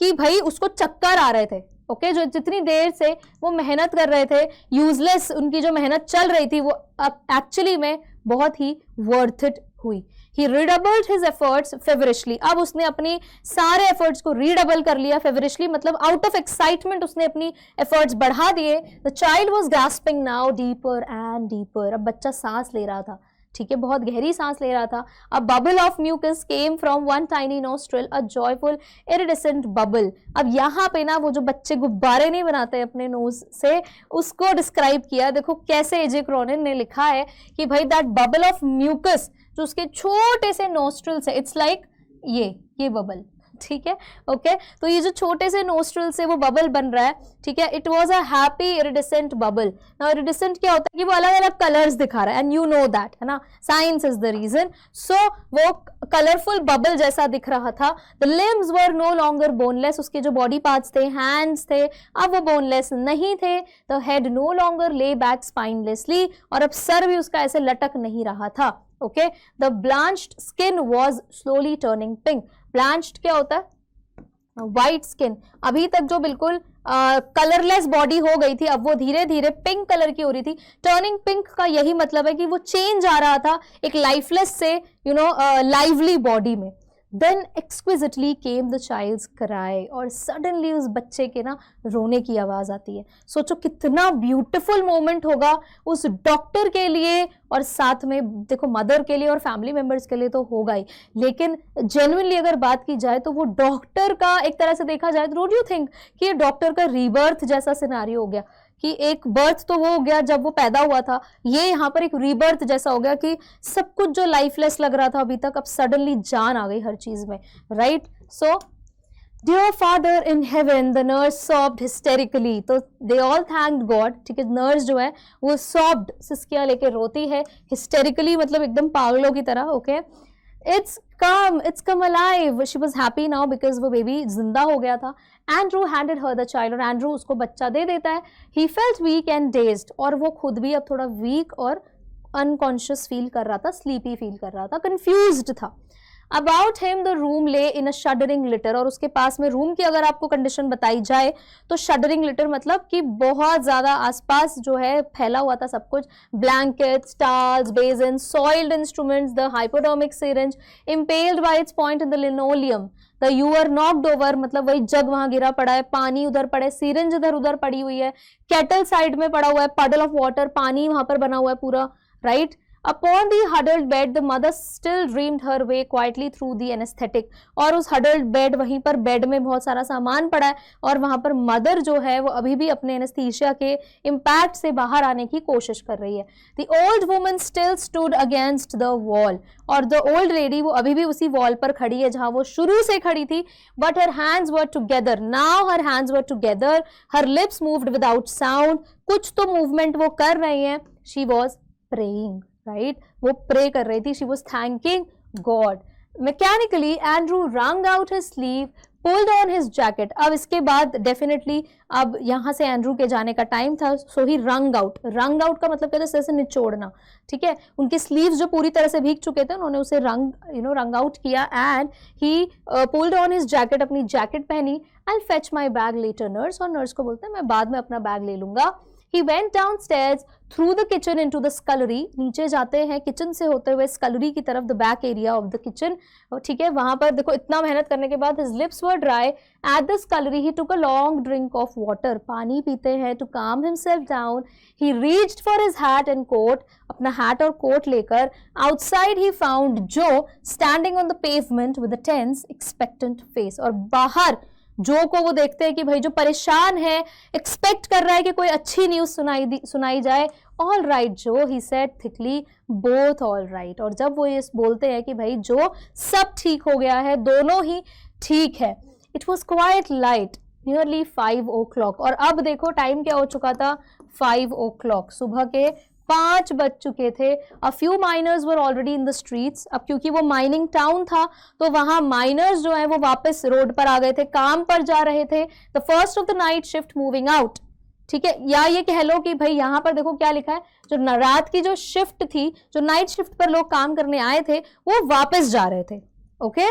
कि भाई उसको चक्कर आ रहे थे। ओके जो जितनी देर से वो मेहनत कर रहे थे, यूजलेस उनकी जो मेहनत चल रही थी, वो अब एक्चुअली में बहुत ही वर्थ इट हुई। He redoubled his efforts feverishly. अब उसने अपनी सारे एफर्ट्स को रीडबल कर लिया। feverishly मतलब आउट ऑफ एक्साइटमेंट उसने अपनी एफर्ट्स बढ़ा दिए। The child was gasping now deeper and deeper. अब बच्चा सांस ले रहा था, ठीक है, बहुत गहरी सांस ले रहा था। A bubble of mucus came from one tiny nostril, a joyful iridescent bubble. अब यहाँ पे ना वो जो बच्चे गुब्बारे नहीं बनाते अपने नोज से, उसको डिस्क्राइब किया। देखो कैसे एजे क्रॉनिन ने लिखा है कि भाई दैट बबल ऑफ म्यूकस, जो उसके छोटे से नोस्ट्रल्स है, इट्स लाइक ये बबल, ठीक है, ओके तो ये जो छोटे से नोस्ट्रल से वो बबल बन रहा है, ठीक है, it was a happy iridescent bubble. Now iridescent क्या होता है कि वो अलग अलग कलर्स दिखा रहा है, एंड यू नो दैट, है ना, science is the reason. So वो कलरफुल बबल जैसा दिख रहा था। The limbs were no longer boneless, उसके जो बॉडी पार्ट्स थे, हैंड्स थे, अब वो बोनलेस नहीं थे। The head no longer lay back spinelessly, और अब सर भी उसका ऐसे लटक नहीं रहा था। Okay the blanched skin was slowly turning pink. Blanched क्या होता है? White skin. अभी तक जो बिल्कुल कलरलेस बॉडी हो गई थी, अब वो धीरे धीरे पिंक कलर की हो रही थी। टर्निंग पिंक का यही मतलब है कि वो चेंज आ रहा था एक लाइफलेस से लाइवली बॉडी में। Then exquisitely came the child's cry, और सडनली उस बच्चे के ना रोने की आवाज आती है। सोचो कितना ब्यूटीफुल मोमेंट होगा उस डॉक्टर के लिए, और साथ में देखो मदर के लिए और फैमिली मेंबर्स के लिए तो होगा ही, लेकिन जेन्युइनली अगर बात की जाए तो वो डॉक्टर का एक तरह से देखा जाए तो डोंट यू थिंक कि ये डॉक्टर का रीबर्थ जैसा सिनेरियो हो गया, कि एक बर्थ तो वो हो गया जब वो पैदा हुआ था, ये यहाँ पर एक रीबर्थ जैसा हो गया कि सब कुछ जो लाइफलेस लग रहा था अभी तक, अब सडनली जान आ गई हर चीज में, right. So dear father in heaven, the nurse sobbed hysterically, तो दे ऑल थैंक्ड गॉड, ठीक है, नर्स जो है वो सॉब्ड, सिस्किया लेके रोती है, हिस्टेरिकली मतलब एकदम पागलों की तरह। Okay it's come alive, she was happy now because वो बेबी जिंदा हो गया था। Andrew handed her the child, और एंड्रू उसको बच्चा दे देता है। He felt weak and dazed, और वो खुद भी अब थोड़ा वीक और अनकॉन्शियस फील कर रहा था, स्लीपी फील कर रहा था, कंफ्यूज्ड था। अबाउट हिम द रूम ले इन अ शडरिंग लिटर, और उसके पास में रूम की अगर आपको कंडीशन बताई जाए तो शडरिंग लिटर मतलब कि बहुत ज्यादा आसपास जो है फैला हुआ था सब कुछ, blankets, towels, basin, soiled instruments, the hypodermic syringe impaled by its point in the linoleum, the ewer knocked over मतलब वही जग वहां गिरा पड़ा है, पानी उधर पड़े, सिरिंज इधर उधर पड़ी हुई है, केटल साइड में पड़ा हुआ है, पडल ऑफ वाटर, पानी वहां पर बना हुआ है पूरा, right. Upon the huddled bed, the mother still dreamed her way quietly through the anesthetic, और उस huddled bed, वहीं पर बेड में बहुत सारा सामान पड़ा है, और वहां पर मदर जो है वो अभी भी अपने एनेस्थीसिया के इम्पैक्ट से बाहर आने की कोशिश कर रही है। The old woman still stood against the wall, और the old lady वो अभी भी उसी वॉल पर खड़ी है जहां वो शुरू से खड़ी थी, but her hands were together, now her hands were together, her lips moved without sound, कुछ तो मूवमेंट वो कर रही हैं, she was praying, राइट, वो प्रे कर रही थी, she was thanking God. Mechanically Andrew wrung out his sleeve, pulled on his jacket. अब इसके बाद डेफिनेटली अब यहाँ से एंड्रू के जाने का टाइम था, सो ही रंग आउट। रंग आउट का मतलब कहते हैं निचोड़ना, ठीक है, उनके स्लीव्स जो पूरी तरह से भीग चुके थे उन्होंने उसे रंग आउट किया, and he pulled on his jacket, अपनी जैकेट पहनी। I will fetch my bag later nurse, और नर्स को बोलते हैं मैं बाद में अपना बैग ले लूंगा। He went downstairs through the kitchen into the scullery, नीचे जाते हैं किचन से होते हुए स्कलरी की तरफ, the back area of the kitchen, ठीक है, वहां पर देखो इतना मेहनत करने के बाद his lips were dry at the scullery, he took a long drink of water, पानी पीते हैं to calm himself down, he reached for his hat and coat, अपना hat और कोट लेकर, outside he found Joe standing on the pavement with a tense expectant face, और बाहर जो को वो देखते हैं कि भाई जो परेशान है, एक्सपेक्ट कर रहा है कि कोई अच्छी न्यूज सुनाई जाए। ऑल राइट जो, he said thickly, both all right. और जब वो ये बोलते हैं कि भाई जो, सब ठीक हो गया है, दोनों ही ठीक है। It was quite light, nearly 5 o'clock। और अब देखो टाइम क्या हो चुका था, 5 o'clock, सुबह के 5 बज चुके थे। A few miners were already in the streets. अब क्योंकि वो माइनिंग टाउन था तो वहां माइनर्स जो है वो वापस रोड पर आ गए थे, काम पर जा रहे थे। The first of the night shift moving out, ठीक है। या ये कह लो कि भाई यहाँ पर देखो क्या लिखा है, जो रात की जो शिफ्ट थी, जो नाइट शिफ्ट पर लोग काम करने आए थे, वो वापस जा रहे थे। Okay,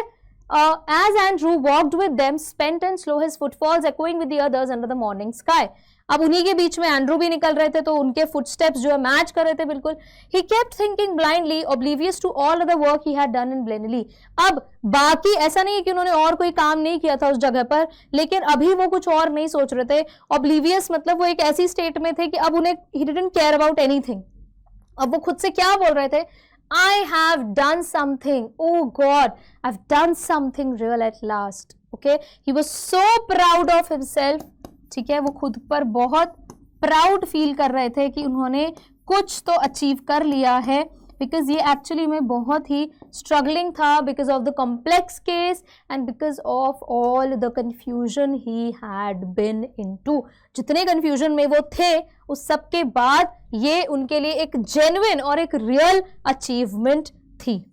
as Andrew walked with them, spent and slow, his footfalls echoing with the others under the morning sky. अब उन्हीं के बीच में एंड्रू भी निकल रहे थे तो उनके फुटस्टेप्स जो है मैच कर रहे थे बिल्कुल। He kept thinking blindly, oblivious to all other work he had done in Blenheim. अब बाकी ऐसा नहीं है कि उन्होंने और कोई काम नहीं किया था उस जगह पर, लेकिन अभी वो कुछ और नहीं सोच रहे थे। Oblivious मतलब वो एक ऐसी स्टेट में थे कि अब उन्हें he didn't care about anything। अब वो खुद से क्या बोल रहे थे, I have done something. Oh God, I've done something real at last. Okay, he was so proud of himself. ठीक है, वो खुद पर बहुत प्राउड फील कर रहे थे कि उन्होंने कुछ तो अचीव कर लिया है, बिकॉज ये एक्चुअली में बहुत ही स्ट्रगलिंग था, because of the complex case and because of all the confusion he had been into. जितने कंफ्यूजन में वो थे उस सब के बाद ये उनके लिए एक जेन्युइन और एक रियल अचीवमेंट थी।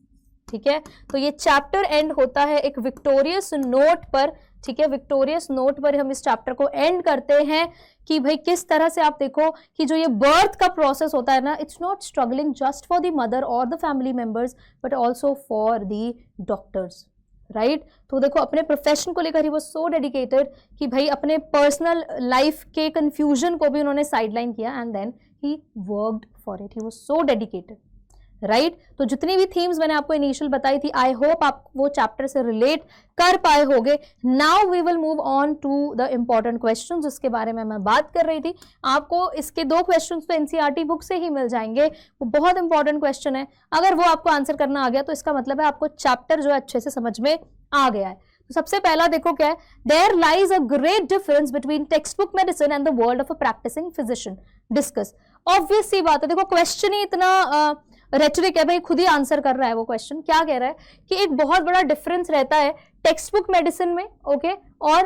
ठीक है, तो ये चैप्टर एंड होता है एक विक्टोरियस नोट पर। ठीक है, विक्टोरियस नोट पर हम इस चैप्टर को एंड करते हैं कि भाई किस तरह से आप देखो कि जो ये बर्थ का प्रोसेस होता है ना, it's not struggling just for the mother और the family members but also for the doctors, right. तो देखो अपने प्रोफेशन को लेकर ही वो सो डेडिकेटेड कि भाई अपने पर्सनल लाइफ के कंफ्यूजन को भी उन्होंने साइडलाइन किया and then he worked for it, he was so dedicated, right. तो जितनी भी थीम्स मैंने आपको इनिशियल बताई थी, आई होप आप वो चैप्टर से रिलेट कर पाए होंगे। Now we will move on to the important questions जिसके बारे में मैं बात कर रही थी। आपको इसके 2 क्वेश्चंस तो एनसीईआरटी बुक से ही मिल जाएंगे, वो बहुत इंपॉर्टेंट क्वेश्चन है। अगर वो आपको आंसर करना आ गया तो इसका मतलब है आपको चैप्टर जो है अच्छे से समझ में आ गया है। तो सबसे पहला देखो क्या है, there lies a great difference between textbook medicine and the world of a practising physician, discuss. Obvious सी बात है, देखो क्वेश्चन ही इतना रेटरिक है भाई, खुद ही आंसर कर रहा है वो क्वेश्चन। क्या कह रहा है कि एक बहुत बड़ा डिफरेंस रहता है टेक्स्ट बुक मेडिसिन में, ओके, और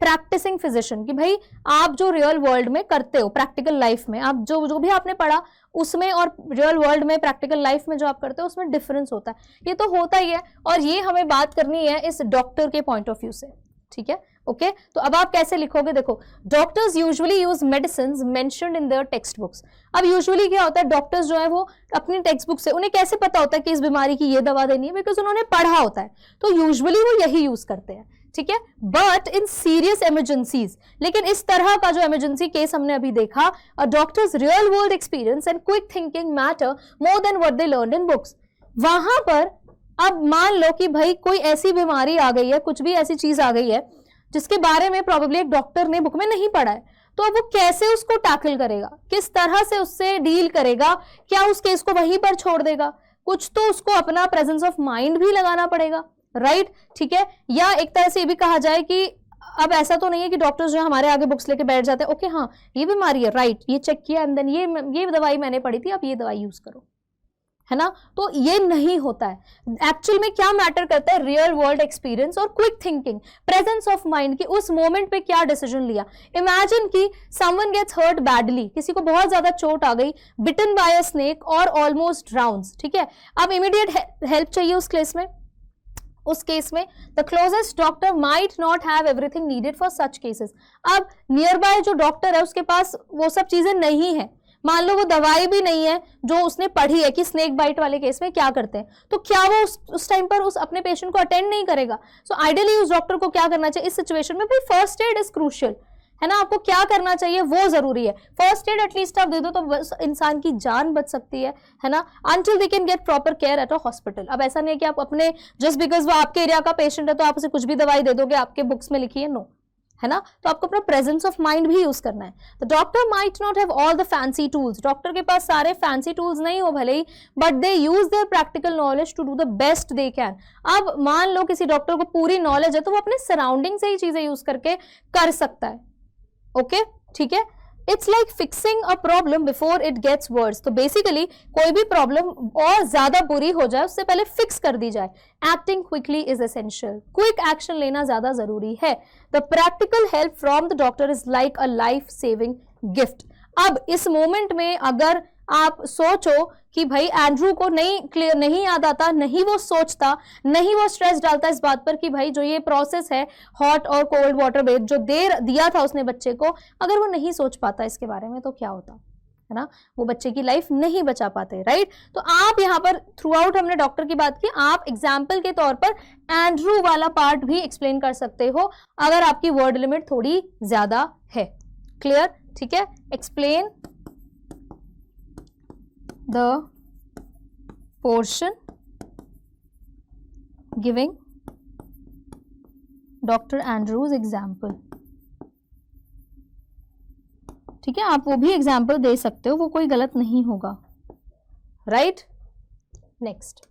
प्रैक्टिसिंग फिजिशियन, कि भाई आप जो रियल वर्ल्ड में करते हो, प्रैक्टिकल लाइफ में आप जो भी आपने पढ़ा उसमें और रियल वर्ल्ड में प्रैक्टिकल लाइफ में जो आप करते हो उसमें डिफरेंस होता है। ये तो होता ही है, और ये हमें बात करनी है इस डॉक्टर के पॉइंट ऑफ व्यू से। ठीक है, ओके। तो अब आप कैसे लिखोगे, देखो, doctors usually use medicines mentioned in their text books. अब यूजुअली क्या होता है, डॉक्टर्स जो है वो अपनी टेक्स्ट बुक से, उन्हें कैसे पता होता है कि इस बीमारी की ये दवा देनी है, बिकॉज उन्होंने पढ़ा होता है, तो यूजुअली वो यही यूज करते हैं। ठीक है, बट इन सीरियस इमरजेंसीज, लेकिन इस तरह का जो इमरजेंसी केस हमने अभी देखा, doctors real world experience and quick thinking matter more than what they learn in books. वहां पर अब मान लो कि भाई कोई ऐसी बीमारी आ गई है, कुछ भी ऐसी चीज आ गई है जिसके बारे में प्रॉब्ली एक डॉक्टर ने बुक में नहीं पढ़ा है, तो अब वो कैसे उसको टैकल करेगा, किस तरह से उससे डील करेगा, क्या उस केस को वहीं पर छोड़ देगा, कुछ तो उसको अपना प्रेजेंस ऑफ माइंड भी लगाना पड़ेगा, राइट। ठीक है, या एक तरह से ये भी कहा जाए कि अब ऐसा तो नहीं है कि डॉक्टर्स जो हमारे आगे बुक्स लेके बैठ जाते हैं, ओके हाँ ये बीमारी है, राइट, ये चेक किया एंड देन ये दवाई मैंने पढ़ी थी, अब ये दवाई यूज करो, है ना। तो ये नहीं होता है। एक्चुअल में क्या मैटर करता है, रियल वर्ल्ड एक्सपीरियंस और quick thinking, presence of mind, कि उस मोमेंट पे क्या डिसीजन लिया। इमेजिन कि समवन गेट्स हर्ट बैडली, किसी को बहुत ज्यादा चोट आ गई, बिटन बाय अ स्नेक और ऑलमोस्ट ड्राउन्स। ठीक है, अब इमीडिएट हेल्प चाहिए उस केस में the closest doctor might not have everything needed for such cases. अब नियर बाय जो डॉक्टर है उसके पास वो सब चीजें नहीं है, मान लो वो दवाई भी नहीं है जो उसने पढ़ी है कि स्नेक बाइट वाले केस में क्या करते हैं, तो क्या वो उस टाइम पर उस अपने पेशेंट को अटेंड नहीं करेगा। सो आइडियली उस डॉक्टर को क्या करना चाहिए इस सिचुएशन में, भाई फर्स्ट एड इज क्रूशियल, है ना। आपको क्या करना चाहिए वो जरूरी है, फर्स्ट एड एटलीस्ट आप दे दो तो बस इंसान की जान बच सकती है ना, until they can get proper care at a hospital. अब ऐसा नहीं है कि आप अपने जस्ट बिकॉज वो आपके एरिया का पेशेंट है तो आप उसे कुछ भी दवाई दे दोगे आपके बुक्स में लिखी है, नो, है ना, तो आपको अपना प्रेजेंस ऑफ माइंड भी यूज करना है। The doctor might not have all the fancy tools, doctor के पास सारे फैंसी टूल्स नहीं हो भले ही, but they use their practical knowledge to do the best they can. अब मान लो किसी डॉक्टर को पूरी नॉलेज है तो वो अपने सराउंडिंग से ही चीजें यूज करके कर सकता है। ओके, ठीक है। It's like fixing a problem before it gets worse. तो बेसिकली कोई भी प्रॉब्लम और ज्यादा बुरी हो जाए उससे पहले फिक्स कर दी जाए। Acting quickly is essential, quick action लेना ज्यादा जरूरी है। The practical help from the doctor is like a life saving gift. अब इस मोमेंट में अगर आप सोचो कि भाई एंड्रू को नहीं याद आता, नहीं वो सोचता, नहीं वो स्ट्रेस डालता इस बात पर कि भाई जो ये प्रोसेस है हॉट और कोल्ड वाटर बेथ जो दिया था उसने बच्चे को, अगर वो नहीं सोच पाता इसके बारे में तो क्या होता, है ना, वो बच्चे की लाइफ नहीं बचा पाते, राइट। तो आप यहाँ पर थ्रू आउट हमने डॉक्टर की बात की, आप एग्जाम्पल के तौर पर एंड्रू वाला पार्ट भी एक्सप्लेन कर सकते हो अगर आपकी वर्ड लिमिट थोड़ी ज्यादा है। क्लियर, ठीक है। Explain the portion giving Dr. Andrews example। ठीक है, आप वो भी एग्जाम्पल दे सकते हो, वो कोई गलत नहीं होगा, right. Next,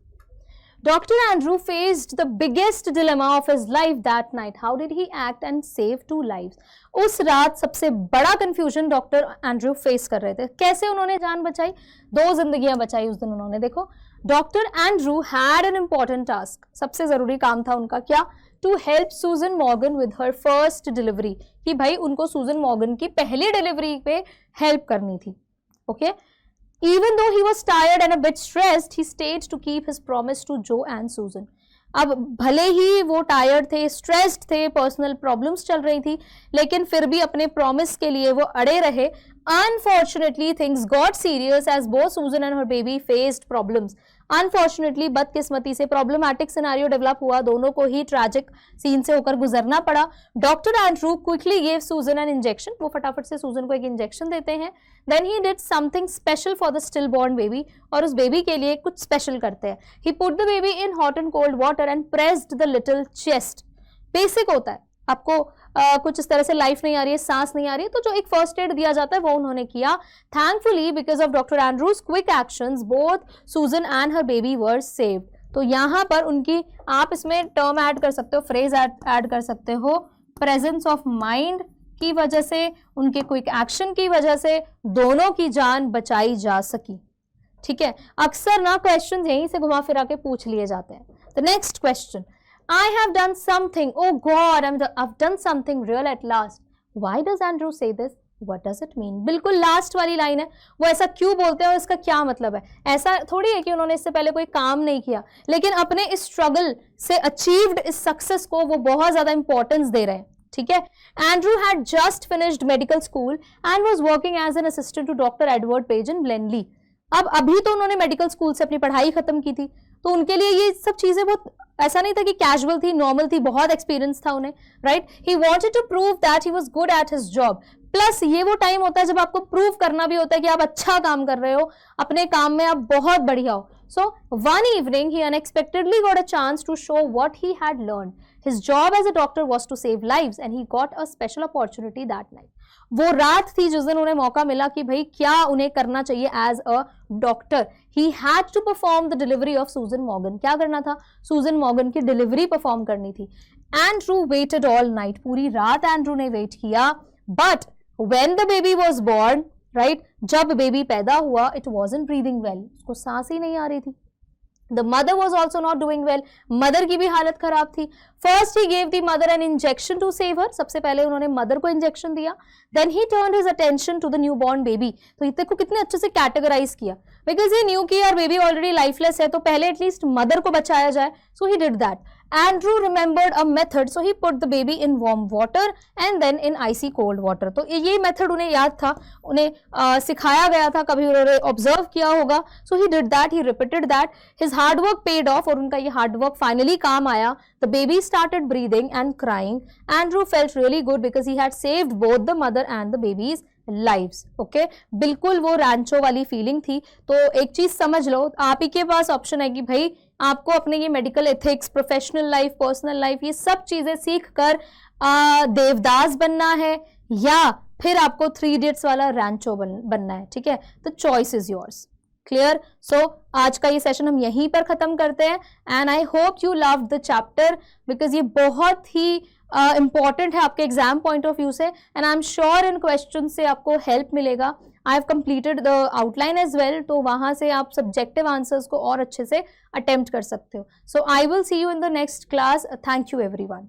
Dr. Andrew faced the biggest dilemma of his life that night. How did he act and save 2 lives? उस रात सबसे बड़ा कंफ्यूजन डॉक्टर एंड्रू फेस कर रहे थे। कैसे उन्होंने जान बचाई? 2 जिंदगियां बचाई उस दिन उन्होंने। देखो, doctor Andrew had an important task, सबसे जरूरी काम था उनका क्या? टू हेल्प सूजन Morgan with her first delivery, कि भाई उनको सूजन मॉर्गन की पहली डिलीवरी पे हेल्प करनी थी। Okay, Even though he was tired and a bit stressed, he stayed to keep his promise to Joe and Susan. अब भले ही वो टायर्ड थे, स्ट्रेस्ड थे, पर्सनल प्रॉब्लम्स चल रही थी, लेकिन फिर भी अपने प्रॉमिस के लिए वो अड़े रहे। Unfortunately, things got serious as both Susan and her baby faced problems. Unfortunately, बदकिस्मती से प्रॉब्लमैटिक सिनेरियो डेवलप हुआ, दोनों को ही ट्रैजिक सीन से होकर गुजरना पड़ा। Doctor Andrew quickly gave Susan an injection, वो फटाफट से सूजन को एक इंजेक्शन देते हैं। Then he did something special for the stillborn baby, और उस बेबी के लिए कुछ स्पेशल करते हैं। He put the baby in hot and cold water and pressed the little chest. Basic होता है, आपको कुछ इस तरह से लाइफ नहीं आ रही है, सांस नहीं आ रही है, तो जो एक फर्स्ट एड दिया जाता है वो उन्होंने किया। Thankfully because of doctor Andrew's quick actions both Susan and her baby were saved. तो यहाँ पर उनकी, आप इसमें टर्म ऐड कर सकते हो, फ्रेज ऐड कर सकते हो, प्रेजेंस ऑफ माइंड की वजह से, उनके क्विक एक्शन की वजह से दोनों की जान बचाई जा सकी। ठीक है, अक्सर ना क्वेश्चन यहीं से घुमा फिरा के पूछ लिए जाते हैं। The next question, I have done something. Oh God, I've done something real at last. Why does Andrew say this? What does it mean? बिल्कुल लास्ट वाली लाइन है, वो ऐसा क्यों बोलते हैं और इसका क्या मतलब है? ऐसा थोड़ी है कि उन्होंने इससे पहले कोई काम नहीं किया, लेकिन अपने इस स्ट्रगल से अचीव्ड इस सक्सेस को वो बहुत ज्यादा इंपॉर्टेंस दे रहे हैं। ठीक है, Andrew had just finished medical school and was working as an assistant to doctor Edward Page in Blaenelly. अब अभी तो उन्होंने मेडिकल स्कूल से अपनी पढ़ाई खत्म की थी, तो उनके लिए ये सब चीजें बहुत ऐसा नहीं था कि कैजुअल थी, नॉर्मल थी, बहुत एक्सपीरियंस था उन्हें, right. He wanted to prove that he was good at his job. Plus ये वो टाइम होता है जब आपको प्रूव करना भी होता है कि आप अच्छा काम कर रहे हो, अपने काम में आप बहुत बढ़िया हो। So one evening he unexpectedly got a chance to show what he had learned. His job as a doctor was to save lives and he got a special opportunity that night. वो रात थी जिस दिन उन्हें मौका मिला कि भाई क्या उन्हें करना चाहिए as a doctor. He had to perform the delivery of Susan Morgan. क्या करना था? Susan Morgan की डिलीवरी परफॉर्म करनी थी। Andrew waited all night. पूरी रात एंड्रू ने वेट किया, but when the baby was born, right, जब बेबी पैदा हुआ, इट वॉजंट ब्रीदिंग वेल, उसको सांस ही नहीं आ रही थी। The mother was also not doing well, mother की भी हालत खराब थी। First he gave the mother an injection to save her, सबसे पहले उन्होंने मदर को इंजेक्शन दिया। Then he turned his attention to the newborn baby. तो इतने को कितने अच्छे से कैटेगराइज किया, बिकॉज ही न्यू की यार बेबी ऑलरेडी लाइफलेस है, तो पहले एटलीस्ट मदर को बचाया जाए। So he did that. Andrew remembered a method, so he put the baby in warm water and then in icy cold water. तो ये मेथड उन्हें याद था, उन्हें सिखाया गया था, कभी उन्होंने ऑब्जर्व किया होगा। So he did that, he repeated that. His hard work paid off, और उनका ये हार्ड वर्क फाइनली काम आया। The baby started breathing and crying. Andrew felt really good because he had saved both the mother and the baby's lives. Okay, बिल्कुल वो रैंचो वाली फीलिंग थी। तो एक चीज समझ लो, आप ही के पास ऑप्शन है कि भाई आपको अपने ये medical ethics, professional life, personal life, ये सब चीजें सीख कर देवदास बनना है, या फिर आपको 3 इडियट्स वाला रैंचो बनना है, ठीक है? तो चॉइस इज योर्स। क्लियर? सो आज का ये सेशन हम यहीं पर खत्म करते हैं, and I hope you love the chapter, because ये बहुत ही इंपॉर्टेंट है आपके एग्जाम पॉइंट ऑफ व्यू से, एंड आई एम श्योर इन क्वेश्चन से आपको हेल्प मिलेगा। I have completed the outline as well, तो वहां से आप सब्जेक्टिव आंसर्स को और अच्छे से अटेम्प्ट कर सकते हो। So I will see you in the next class. Thank you everyone.